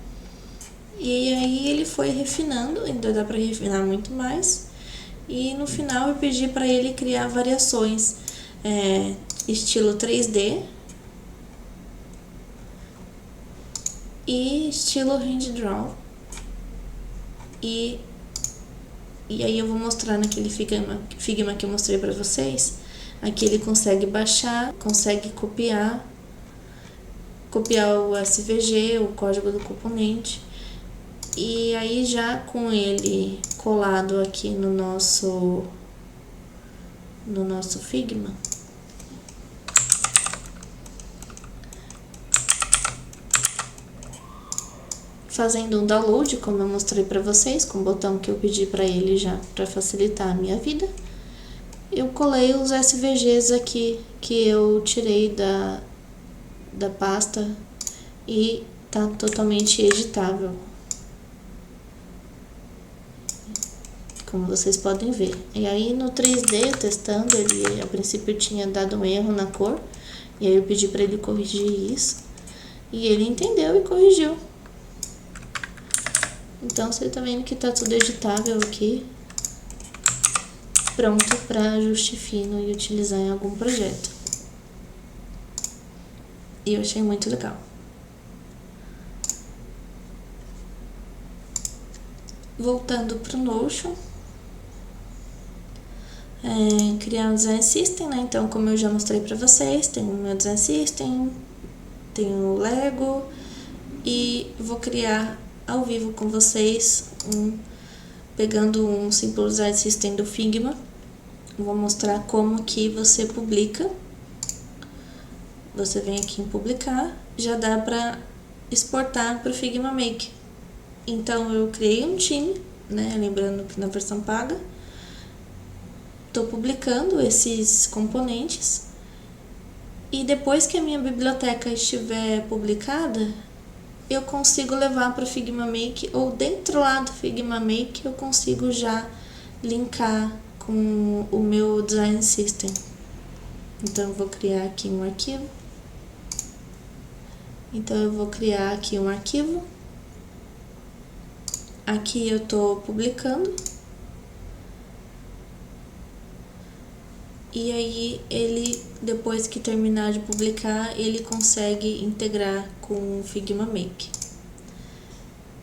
S1: E aí ele foi refinando, ainda dá para refinar muito mais. E no final eu pedi para ele criar variações estilo 3D e estilo hand draw. E aí eu vou mostrar naquele Figma que eu mostrei para vocês. Aqui ele consegue baixar, consegue copiar o SVG, o código do componente. E aí já com ele colado aqui no nosso Figma, fazendo um download, como eu mostrei para vocês, com o botão que eu pedi para ele já, para facilitar a minha vida. Eu colei os SVGs aqui que eu tirei da pasta e tá totalmente editável, como vocês podem ver. E aí no 3D, testando, ele a princípio tinha dado um erro na cor, e aí eu pedi para ele corrigir isso, e ele entendeu e corrigiu. Então você tá vendo que tá tudo editável aqui, pronto para ajuste fino e utilizar em algum projeto. E eu achei muito legal. Voltando pro Notion, criar um Design System, né? Então, como eu já mostrei para vocês, tem o meu Design System, tem o Lego, e vou criar ao vivo com vocês, pegando um Simple Design System do Figma. Vou mostrar como que você publica. Você vem aqui em publicar, já dá para exportar para o Figma Make. Então eu criei um time, né? Lembrando que na versão paga, estou publicando esses componentes, e depois que a minha biblioteca estiver publicada, eu consigo levar para o Figma Make, ou dentro lá do Figma Make eu consigo já linkar com o meu Design System. Então eu vou criar aqui um arquivo. Aqui eu estou publicando. E aí ele, depois que terminar de publicar, ele consegue integrar com o Figma Make.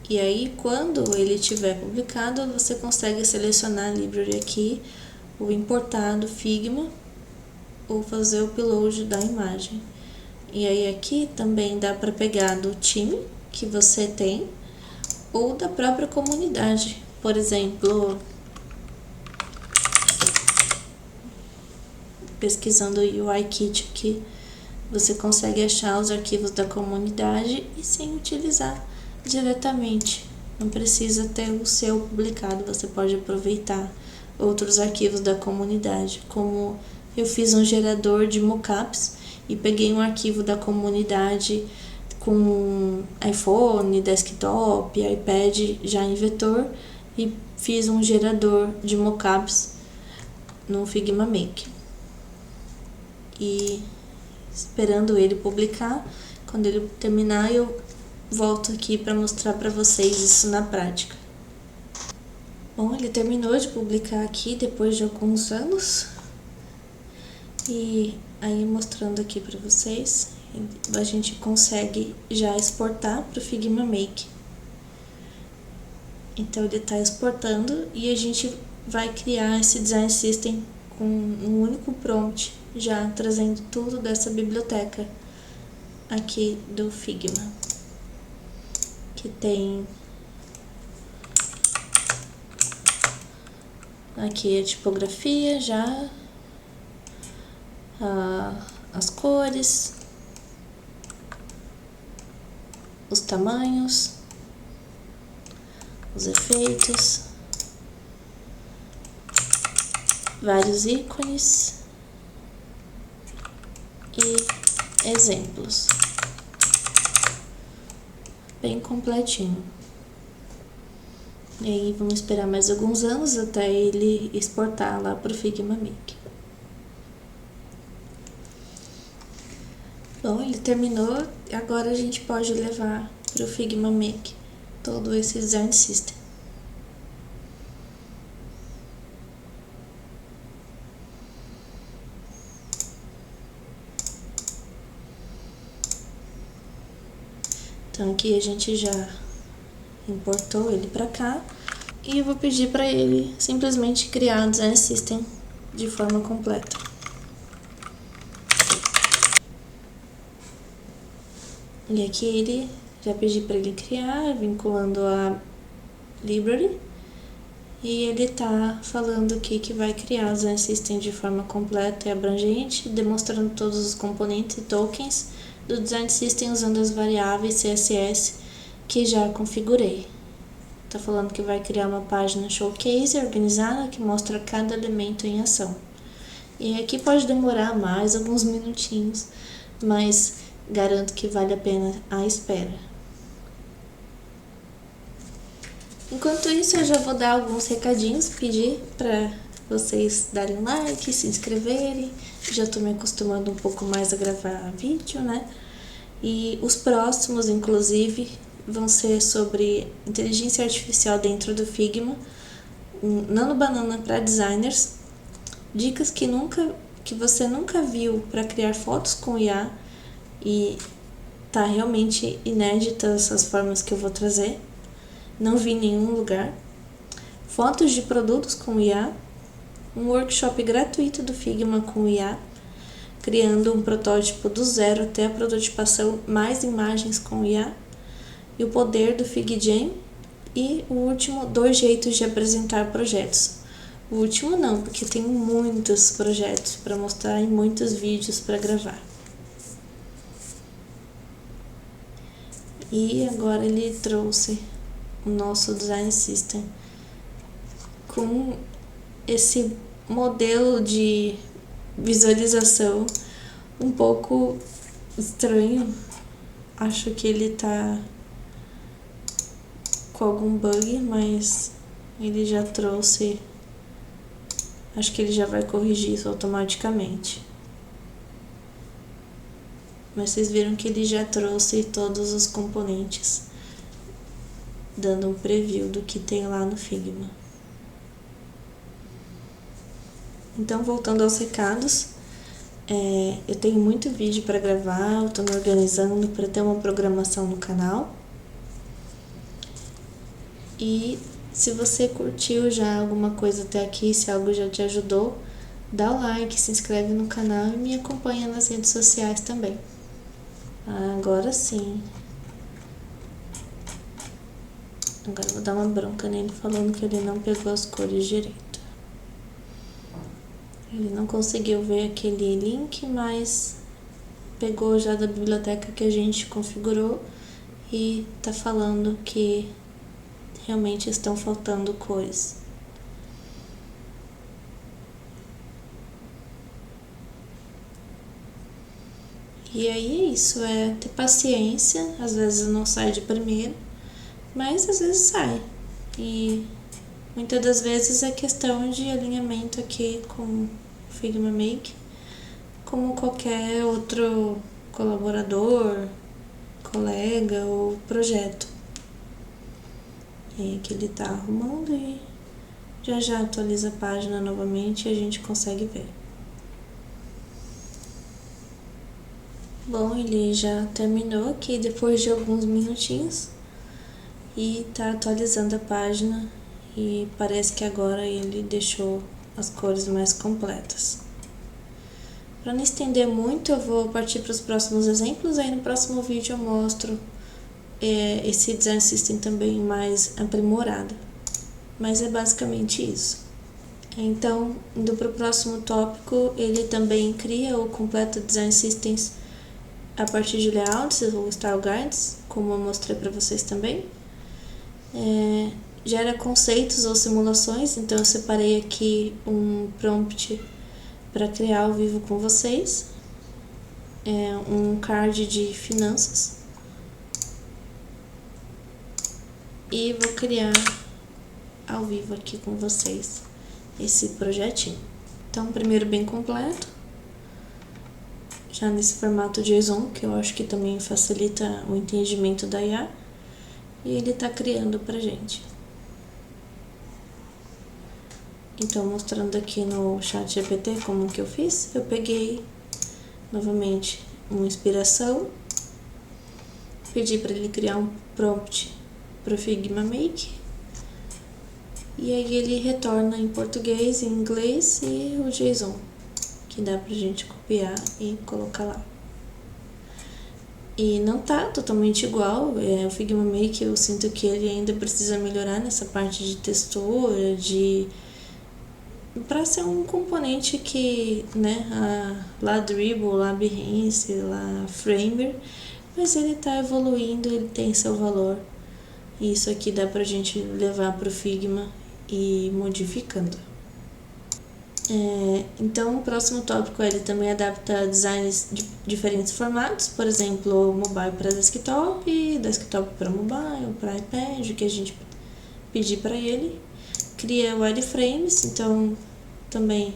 S1: E aí, quando ele estiver publicado, você consegue selecionar a library aqui, ou importar do Figma, ou fazer o upload da imagem. E aí aqui também dá para pegar do time que você tem, ou da própria comunidade. Por exemplo, pesquisando o UIKit aqui, você consegue achar os arquivos da comunidade e sem utilizar diretamente. Não precisa ter o seu publicado, você pode aproveitar outros arquivos da comunidade. Como eu fiz um gerador de mockups e peguei um arquivo da comunidade com iPhone, desktop, iPad já em vetor, e fiz um gerador de mockups no Figma Make. E esperando ele publicar, quando ele terminar eu volto aqui para mostrar para vocês isso na prática. Bom, ele terminou de publicar aqui depois de alguns anos, e aí mostrando aqui para vocês, a gente consegue já exportar para o Figma Make. Então ele está exportando e a gente vai criar esse Design System com um único prompt, já trazendo tudo dessa biblioteca aqui do Figma, que tem aqui a tipografia, já as cores, os tamanhos, os efeitos, vários ícones e exemplos. Bem completinho. E aí vamos esperar mais alguns anos até ele exportar lá para o Figma Make. Bom, ele terminou, agora a gente pode levar para o Figma Make todo esse Design System. Então aqui a gente já importou ele para cá, e eu vou pedir para ele simplesmente criar um Design System de forma completa. E aqui ele já pedi para ele criar, vinculando a library, e ele tá falando aqui que vai criar o Design System de forma completa e abrangente, demonstrando todos os componentes e tokens do Design System usando as variáveis CSS que já configurei. Tá falando que vai criar uma página showcase organizada que mostra cada elemento em ação. E aqui pode demorar mais alguns minutinhos, mas garanto que vale a pena a espera. Enquanto isso, eu já vou dar alguns recadinhos, pedir para vocês darem like, se inscreverem. Já estou me acostumando um pouco mais a gravar vídeo, né? E os próximos, inclusive, vão ser sobre inteligência artificial dentro do Figma, Nano Banana para designers, dicas que você nunca viu para criar fotos com IA, e tá realmente inéditas as formas que eu vou trazer, não vi em nenhum lugar. Fotos de produtos com IA, um workshop gratuito do Figma com IA, criando um protótipo do zero até a prototipação, mais imagens com IA, e o poder do FigJam, e o último, 2 jeitos de apresentar projetos. O último não, porque tem muitos projetos para mostrar e muitos vídeos para gravar. E agora ele trouxe o nosso Design System com esse modelo de visualização um pouco estranho. Acho que ele tá com algum bug, mas ele já trouxe. Acho que ele já vai corrigir isso automaticamente. Mas vocês viram que ele já trouxe todos os componentes, dando um preview do que tem lá no Figma. Então, voltando aos recados, eu tenho muito vídeo para gravar, eu estou me organizando para ter uma programação no canal. E se você curtiu já alguma coisa até aqui, se algo já te ajudou, dá o like, se inscreve no canal e me acompanha nas redes sociais também. Agora sim. Agora eu vou dar uma bronca nele falando que ele não pegou as cores direito. Ele não conseguiu ver aquele link, mas pegou já da biblioteca que a gente configurou e tá falando que realmente estão faltando cores. E aí é isso, é ter paciência, às vezes não sai de primeiro, mas às vezes sai. E muitas das vezes é questão de alinhamento aqui com o Figma Make, como qualquer outro colaborador, colega ou projeto. E aqui ele tá arrumando e já atualiza a página novamente e a gente consegue ver. Bom, ele já terminou aqui depois de alguns minutinhos e tá atualizando a página e parece que agora ele deixou as cores mais completas. Para não estender muito, eu vou partir para os próximos exemplos, aí no próximo vídeo eu mostro esse Design System também mais aprimorado. Mas é basicamente isso. Então, indo para o próximo tópico, ele também cria o completo Design Systems a partir de layouts ou style guides, como eu mostrei para vocês também. Gera conceitos ou simulações, então eu separei aqui um prompt para criar ao vivo com vocês. Um card de finanças. E vou criar ao vivo aqui com vocês esse projetinho. Então, primeiro bem completo, já nesse formato JSON, que eu acho que também facilita o entendimento da IA, e ele está criando pra gente. Então, mostrando aqui no ChatGPT como que eu fiz, eu peguei novamente uma inspiração, pedi para ele criar um prompt para o Figma Make, e aí ele retorna em português, em inglês e o JSON, que dá pra gente copiar e colocar lá. E não tá totalmente igual, o Figma Make eu sinto que ele ainda precisa melhorar nessa parte de textura, para ser um componente que, lá Dribble, lá Behance, lá Framer, mas ele tá evoluindo, ele tem seu valor E isso aqui dá pra gente levar pro Figma e ir modificando. Então, o próximo tópico ele também adapta designs de diferentes formatos, por exemplo, mobile para desktop, desktop para mobile, para iPad, o que a gente pedir para ele. Cria wireframes, então também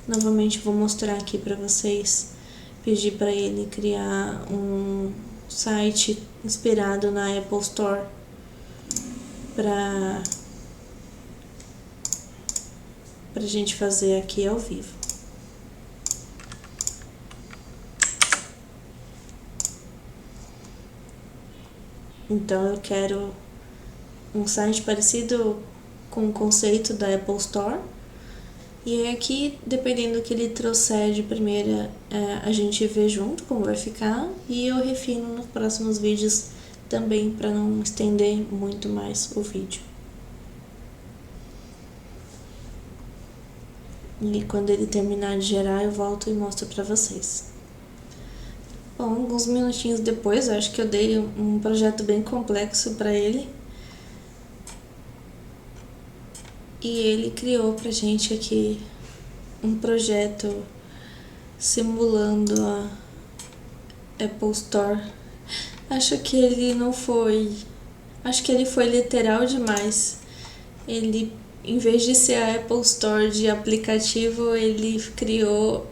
S1: novamente vou mostrar aqui para vocês, pedir para ele criar um site inspirado na Apple Store para a gente fazer aqui ao vivo. Então eu quero um site parecido com o conceito da Apple Store. E aí aqui, dependendo do que ele trouxer de primeira, a gente vê junto como vai ficar. E eu refino nos próximos vídeos também, para não estender muito mais o vídeo. E quando ele terminar de gerar, eu volto e mostro pra vocês. Bom, alguns minutinhos depois, eu acho que eu dei um projeto bem complexo pra ele. E ele criou pra gente aqui um projeto simulando a Apple Store. Acho que ele foi literal demais. Ele, em vez de ser a Apple Store de aplicativo, ele criou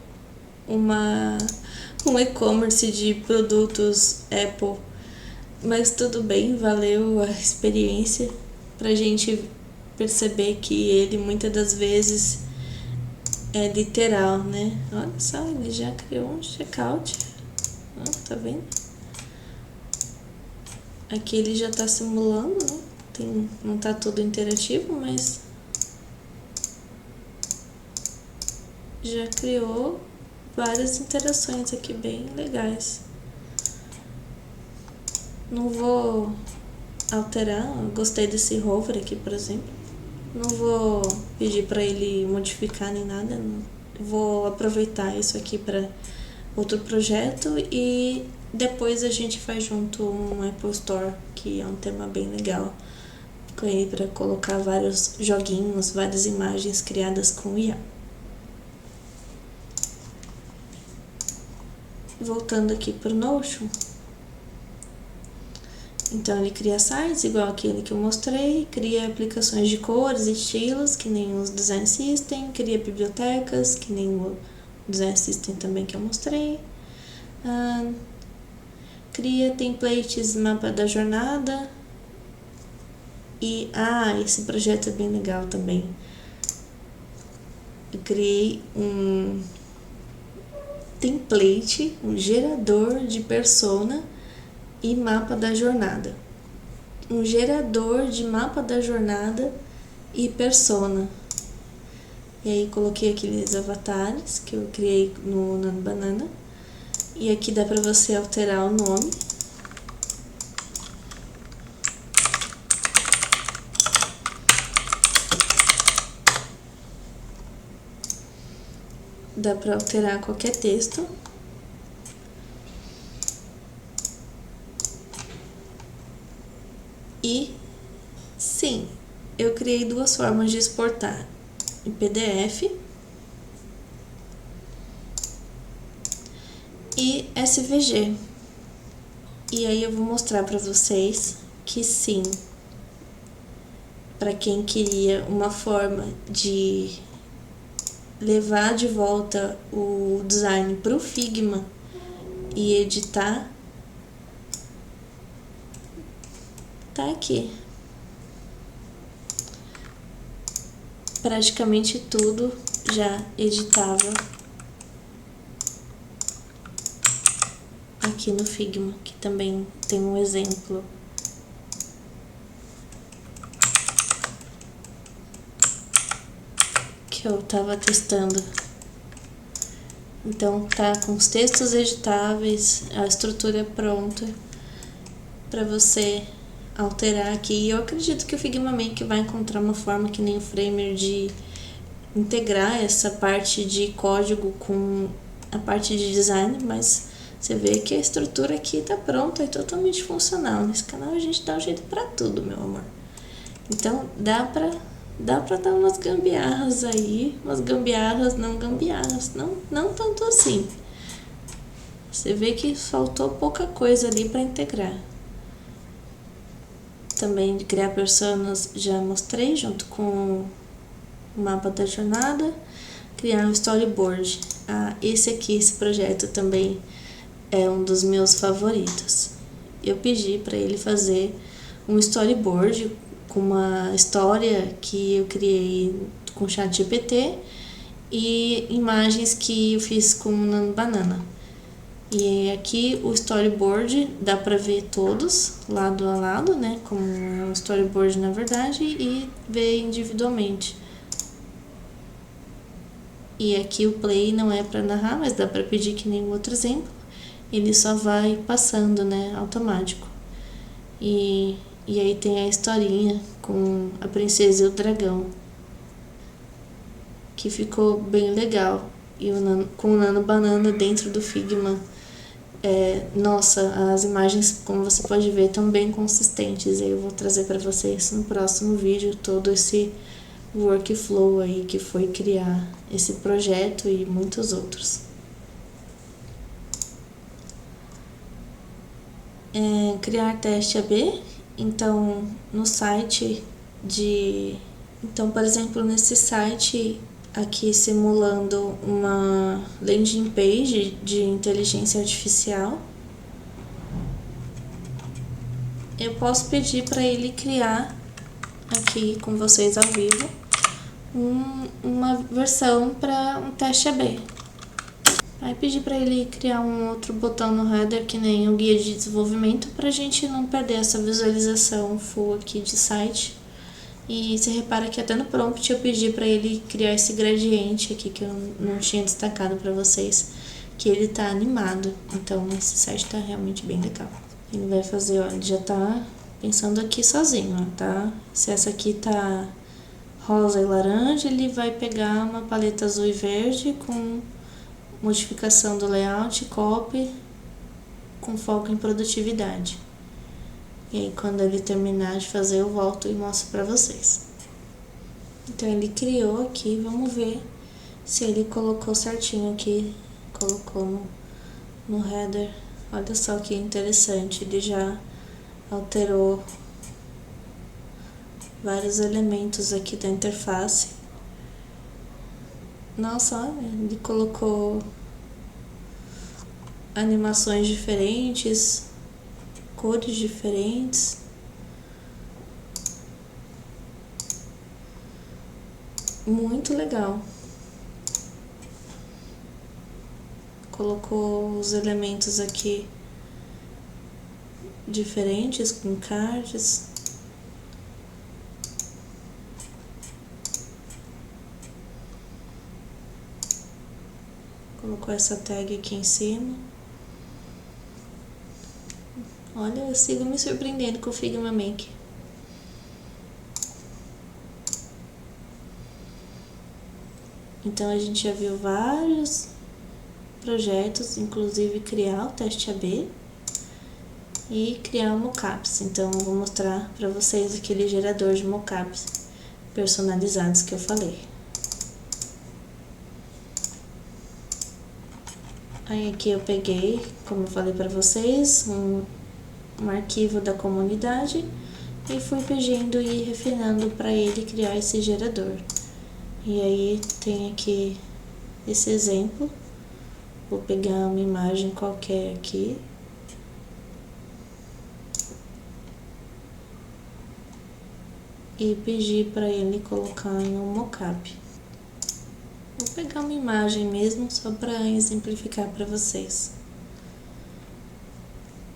S1: um e-commerce de produtos Apple. Mas tudo bem, valeu a experiência pra gente perceber que ele muitas das vezes é literal, né? Olha só, ele já criou um checkout. Tá vendo? Aqui ele já tá simulando, né? Não tá tudo interativo, mas já criou várias interações aqui bem legais. Não vou alterar, eu gostei desse hover aqui, por exemplo. Não vou pedir para ele modificar nem nada, vou aproveitar isso aqui para outro projeto e depois a gente faz junto um Apple Store, que é um tema bem legal, para colocar vários joguinhos, várias imagens criadas com IA. Voltando aqui para o Notion. Então ele cria sites igual aquele que eu mostrei, cria aplicações de cores e estilos, que nem os Design System, cria bibliotecas, que nem o Design System também que eu mostrei. Cria templates, mapa da jornada. E, esse projeto é bem legal também. Eu criei um template, um gerador de persona e mapa da jornada. Um gerador de mapa da jornada e persona. E aí coloquei aqueles avatares que eu criei no Nano Banana. E aqui dá pra você alterar o nome. Dá pra alterar qualquer texto. E sim, eu criei duas formas de exportar: em PDF e SVG. E aí eu vou mostrar para vocês que sim, para quem queria uma forma de levar de volta o design para o Figma e editar, tá aqui. Praticamente tudo já editável aqui no Figma, que também tem um exemplo. Que eu tava testando. Então tá com os textos editáveis, a estrutura pronta para você alterar aqui. E eu acredito que o Figma Make vai encontrar uma forma, que nem o Framer, de integrar essa parte de código com a parte de design, mas Você vê que a estrutura aqui tá pronta e totalmente funcional. Nesse canal a gente dá um jeito pra tudo, meu amor. Então dá pra dar umas gambiarras aí, umas gambiarras, não tanto assim. Você vê que faltou pouca coisa ali para integrar. Também de criar personas já mostrei junto com o mapa da jornada. Criar um storyboard. Esse projeto também é um dos meus favoritos. Eu pedi para ele fazer um storyboard com uma história que eu criei com o ChatGPT e imagens que eu fiz com o Nano Banana. E aqui o storyboard dá para ver todos lado a lado, né, como é um storyboard na verdade, e ver individualmente. E aqui o play não é para narrar, mas dá para pedir que nem o outro exemplo. Ele só vai passando, né, automático. E aí tem a historinha com a princesa e o dragão, que ficou bem legal. E com o Nano Banana dentro do Figma. Nossa, as imagens, como você pode ver, estão bem consistentes. Eu vou trazer para vocês no próximo vídeo todo esse workflow aí que foi criar esse projeto e muitos outros. Criar teste AB. Então, no site Então, por exemplo, nesse site aqui simulando uma landing page de inteligência artificial, eu posso pedir para ele criar aqui com vocês ao vivo uma versão para um teste AB. Aí pedir para ele criar um outro botão no header que nem o guia de desenvolvimento, para a gente não perder essa visualização full aqui de site. E você repara que até no prompt eu pedi para ele criar esse gradiente aqui que eu não tinha destacado para vocês, que ele tá animado. Então esse site tá realmente bem legal. Ele vai fazer, ó, ele já tá pensando aqui sozinho, ó, tá? Se essa aqui tá rosa e laranja, ele vai pegar uma paleta azul e verde com modificação do layout, copy, com foco em produtividade. E aí quando ele terminar de fazer eu volto e mostro pra vocês. Então ele criou aqui, vamos ver se ele colocou certinho aqui, colocou no header. Olha só que interessante, ele já alterou vários elementos aqui da interface. Nossa, olha, ele colocou animações diferentes, cores diferentes. Muito legal. Colocou os elementos aqui diferentes com cards. Colocou essa tag aqui em cima. Olha, eu sigo me surpreendendo com o Figma Make. Então a gente já viu vários projetos, inclusive criar o teste AB e criar o mockups. Então eu vou mostrar para vocês aquele gerador de mockups personalizados que eu falei. Aí aqui eu peguei, como eu falei para vocês, um arquivo da comunidade e fui pedindo e refinando para ele criar esse gerador. E aí tem aqui esse exemplo. Vou pegar uma imagem qualquer aqui. E pedir para ele colocar em um mockup. Vou pegar uma imagem mesmo, só para exemplificar para vocês.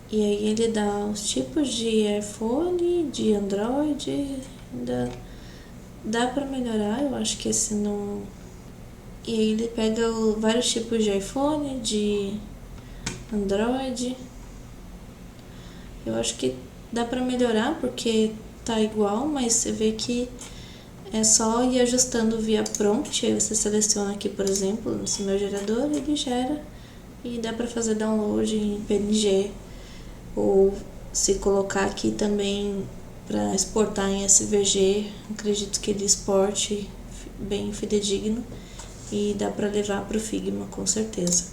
S1: E aí ele dá os tipos de iPhone, de Android, dá para melhorar, eu acho que esse não... E aí ele pega vários tipos de iPhone, de Android. Eu acho que dá para melhorar porque tá igual, mas você vê que é só ir ajustando via prompt. Aí você seleciona aqui, por exemplo, nesse meu gerador, ele gera e dá para fazer download em PNG, ou se colocar aqui também para exportar em SVG, acredito que ele exporte bem fidedigno e dá para levar para o Figma com certeza.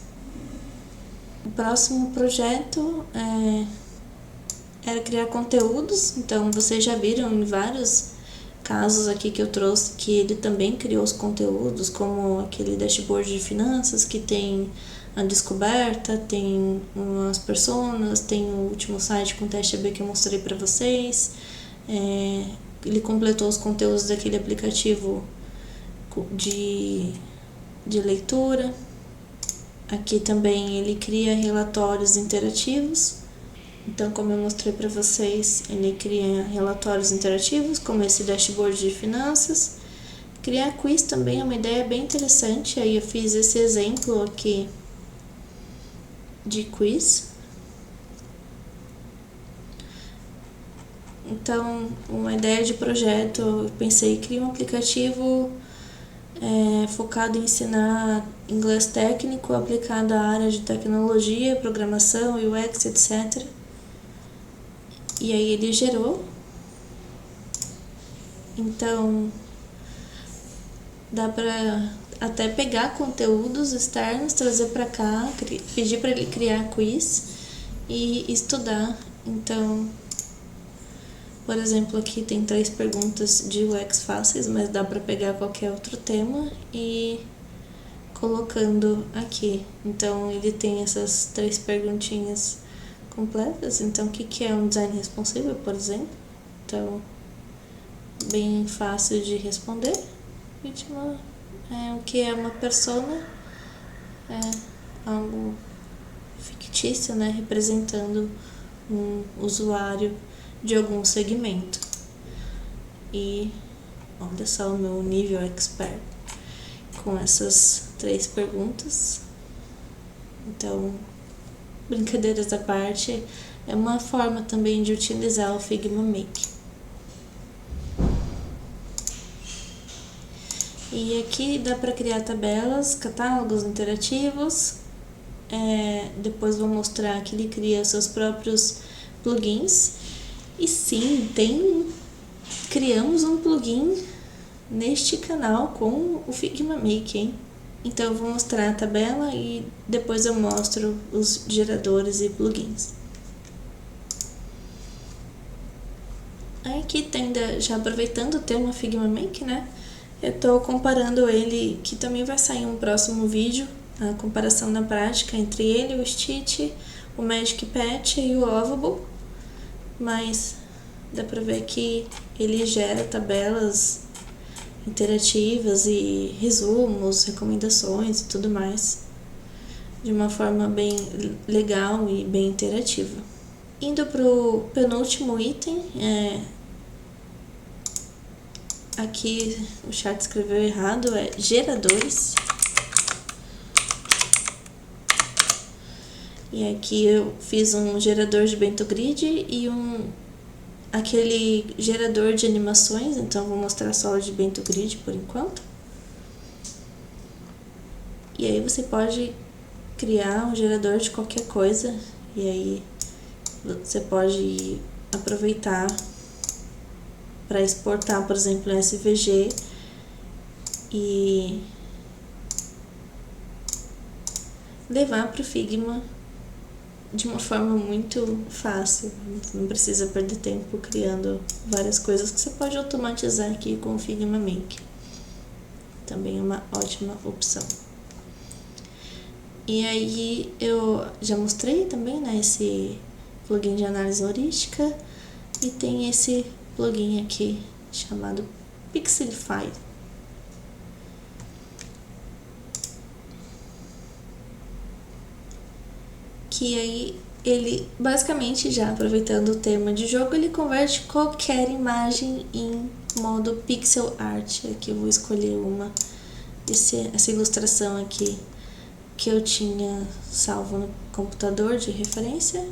S1: O próximo projeto era criar conteúdos, então vocês já viram em vários casos aqui que eu trouxe que ele também criou os conteúdos, como aquele dashboard de finanças que tem a descoberta, tem umas personas, tem o último site com teste AB que eu mostrei para vocês. Ele completou os conteúdos daquele aplicativo de leitura. Aqui também ele cria relatórios interativos. Então, como eu mostrei para vocês, ele cria relatórios interativos, como esse dashboard de finanças. Criar quiz também é uma ideia bem interessante. Aí eu fiz esse exemplo aqui de quiz. Então, uma ideia de projeto, eu pensei em criar um aplicativo focado em ensinar inglês técnico aplicado à área de tecnologia, programação, UX, etc. E aí ele gerou. Então, dá para até pegar conteúdos externos, trazer para cá, pedir para ele criar quiz e estudar. Então, por exemplo, aqui tem 3 perguntas de UX fáceis, mas dá para pegar qualquer outro tema e colocando aqui. Então, ele tem essas 3 perguntinhas completas. Então, o que é um design responsivo, por exemplo? Então, bem fácil de responder. O que é uma persona? É algo fictício, né? Representando um usuário de algum segmento. E olha só o meu nível expert com essas 3 perguntas. Então, brincadeiras à parte, é uma forma também de utilizar o Figma Make. E aqui dá para criar tabelas, catálogos interativos. Depois vou mostrar que ele cria seus próprios plugins. E sim, criamos um plugin neste canal com o Figma Make, hein? Então eu vou mostrar a tabela e depois eu mostro os geradores e plugins. Aqui tem, já aproveitando o tema Figma Make, né? Eu estou comparando ele, que também vai sair um próximo vídeo, a comparação na prática entre ele, o Stitch, o Magic Patch e o Ovable. Mas dá pra ver que ele gera tabelas interativas e resumos, recomendações e tudo mais de uma forma bem legal e bem interativa. Indo pro penúltimo item, aqui o chat escreveu errado, é geradores. E aqui eu fiz um gerador de Bento Grid e aquele gerador de animações, então vou mostrar só o de Bento Grid por enquanto. E aí você pode criar um gerador de qualquer coisa, e aí você pode aproveitar para exportar, por exemplo, em SVG e levar para o Figma de uma forma muito fácil. Não precisa perder tempo criando várias coisas que você pode automatizar aqui com o Figma Make. Também é uma ótima opção. E aí eu já mostrei também, né, esse plugin de análise heurística, e tem esse plugin aqui chamado Pixelify. Que aí ele, basicamente, já aproveitando o tema de jogo, ele converte qualquer imagem em modo pixel art. Aqui eu vou escolher essa ilustração aqui que eu tinha salvo no computador de referência,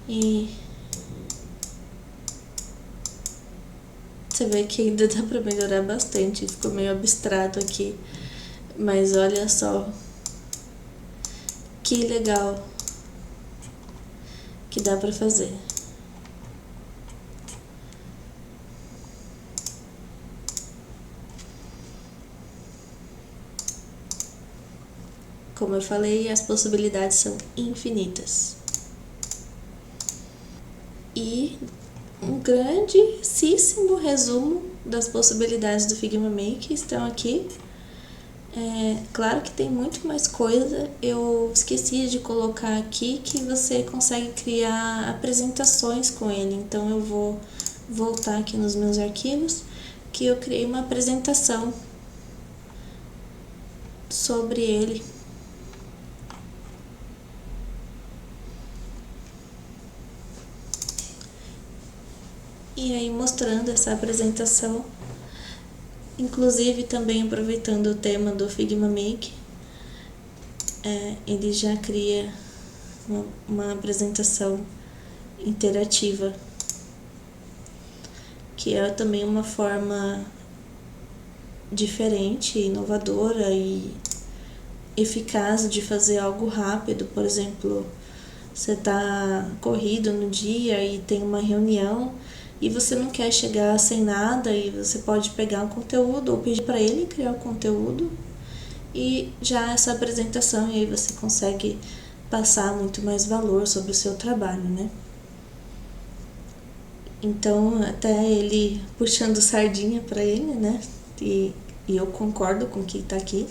S1: e você vê que ainda dá para melhorar bastante, ficou meio abstrato aqui, mas olha só Que legal que dá pra fazer. Como eu falei, as possibilidades são infinitas. E um grandíssimo resumo das possibilidades do Figma Make estão aqui. Claro que tem muito mais coisa, eu esqueci de colocar aqui que você consegue criar apresentações com ele, então eu vou voltar aqui nos meus arquivos, que eu criei uma apresentação sobre ele. E aí mostrando essa apresentação, inclusive também aproveitando o tema do Figma Make, ele já cria uma apresentação interativa, que é também uma forma diferente, inovadora e eficaz de fazer algo rápido. Por exemplo, você está corrido no dia e tem uma reunião e você não quer chegar sem nada, e você pode pegar um conteúdo ou pedir para ele criar o conteúdo e já essa apresentação, e aí você consegue passar muito mais valor sobre o seu trabalho, né? Então, até ele puxando sardinha para ele, né? E eu concordo com o que está aqui.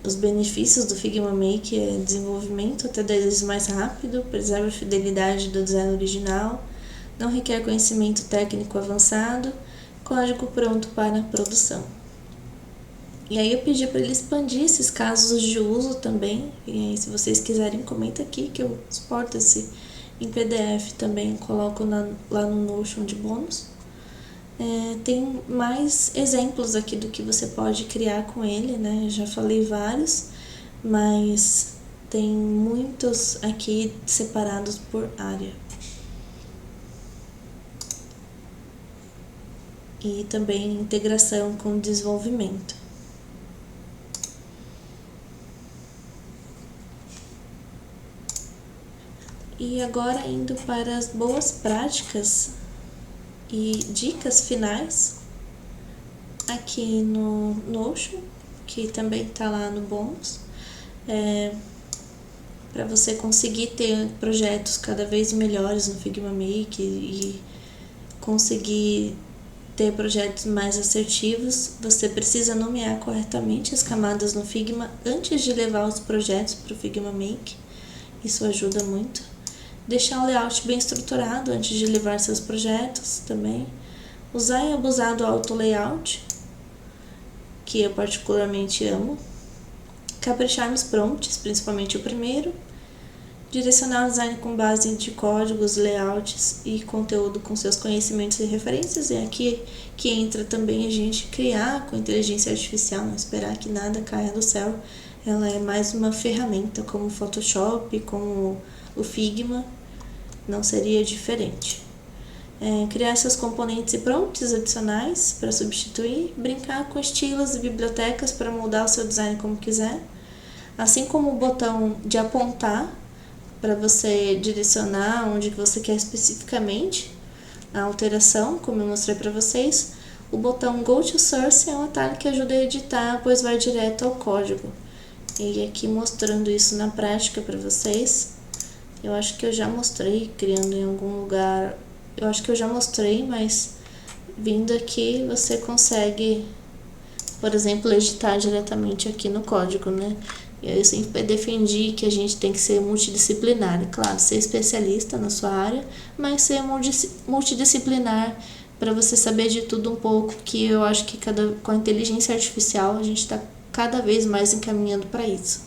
S1: Os benefícios do Figma Make é desenvolvimento até 10 vezes mais rápido, preserva a fidelidade do design original, não requer conhecimento técnico avançado, código pronto para produção. E aí eu pedi para ele expandir esses casos de uso também, e aí, se vocês quiserem, comenta aqui que eu exporto esse em PDF também, coloco lá no Notion de bônus. Tem mais exemplos aqui do que você pode criar com ele, né? Eu já falei vários, mas tem muitos aqui separados por área. E também integração com desenvolvimento. E agora, indo para as boas práticas e dicas finais, aqui no Notion, que também está lá no bônus, para você conseguir ter projetos cada vez melhores no Figma Make e conseguir ter projetos mais assertivos, você precisa nomear corretamente as camadas no Figma antes de levar os projetos para o Figma Make. Isso ajuda muito. Deixar o layout bem estruturado antes de levar seus projetos também. Usar e abusar do auto layout, que eu particularmente amo. Caprichar nos prompts, principalmente o primeiro. Direcionar o design com base de códigos, layouts e conteúdo com seus conhecimentos e referências. É aqui que entra também a gente criar com inteligência artificial, não esperar que nada caia do céu. Ela é mais uma ferramenta, como o Photoshop, como o Figma, não seria diferente. Criar seus componentes e prompts adicionais para substituir, brincar com estilos e bibliotecas para moldar o seu design como quiser, assim como o botão de apontar para você direcionar onde que você quer especificamente a alteração, como eu mostrei para vocês. O botão Go to Source é um atalho que ajuda a editar, pois vai direto ao código. E aqui mostrando isso na prática para vocês. Eu acho que eu já mostrei criando em algum lugar. Eu acho que eu já mostrei, mas vindo aqui você consegue, por exemplo, editar diretamente aqui no código, né? E eu sempre defendi que a gente tem que ser multidisciplinar, claro, ser especialista na sua área, mas ser multidisciplinar para você saber de tudo um pouco, que eu acho que com a inteligência artificial a gente está cada vez mais encaminhando para isso.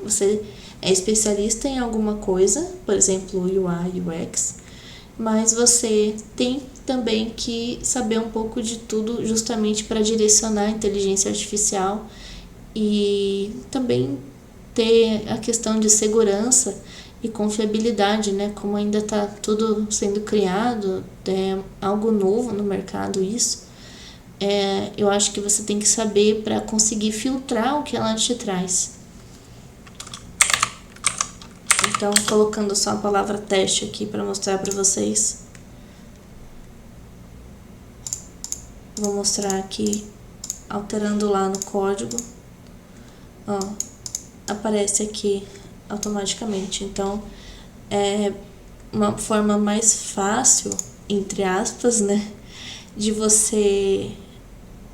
S1: Você é especialista em alguma coisa, por exemplo, UI, UX, mas você tem também que saber um pouco de tudo justamente para direcionar a inteligência artificial e também ter a questão de segurança e confiabilidade, né? Como ainda está tudo sendo criado, é algo novo no mercado isso. Eu acho que você tem que saber para conseguir filtrar o que ela te traz. Então, colocando só a palavra teste aqui para mostrar para vocês. Vou mostrar aqui, alterando lá no código. Ó, aparece aqui automaticamente. Então, é uma forma mais fácil, entre aspas, né, de você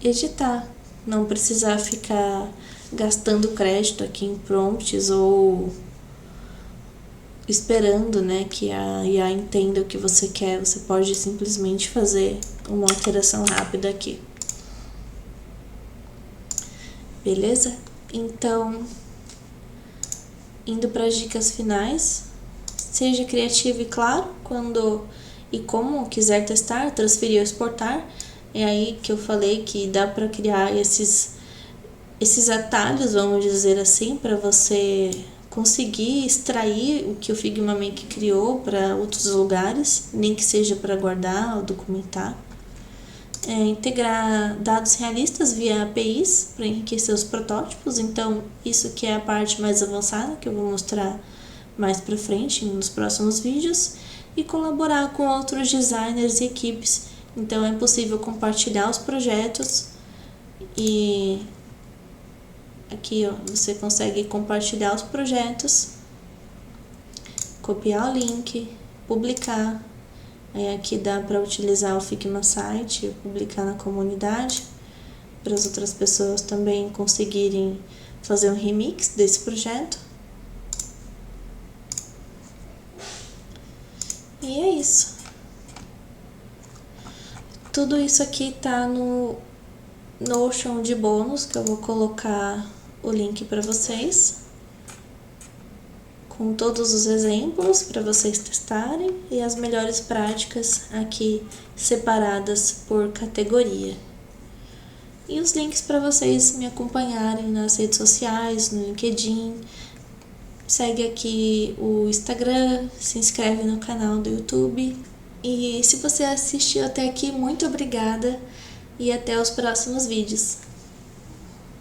S1: editar. Não precisar ficar gastando crédito aqui em prompts ou esperando, né, que a IA entenda o que você quer. Você pode simplesmente fazer uma alteração rápida aqui. Beleza? Então, indo para as dicas finais, seja criativo e claro quando e como quiser testar, transferir ou exportar. É aí que eu falei que dá para criar esses atalhos, vamos dizer assim, para você conseguir extrair o que o Figma Make criou para outros lugares, nem que seja para guardar ou documentar. Integrar dados realistas via APIs para enriquecer os protótipos. Então, isso que é a parte mais avançada que eu vou mostrar mais para frente nos próximos vídeos. E colaborar com outros designers e equipes. Então, é possível compartilhar os projetos e aqui, ó, você consegue compartilhar os projetos, copiar o link, publicar. Aí aqui dá para utilizar o Figma Site e publicar na comunidade, para as outras pessoas também conseguirem fazer um remix desse projeto. E é isso. Tudo isso aqui tá no Notion de bônus, que eu vou colocar o link para vocês, com todos os exemplos para vocês testarem e as melhores práticas aqui separadas por categoria. E os links para vocês me acompanharem nas redes sociais, no LinkedIn. Segue aqui o Instagram, se inscreve no canal do YouTube. E se você assistiu até aqui, muito obrigada e até os próximos vídeos.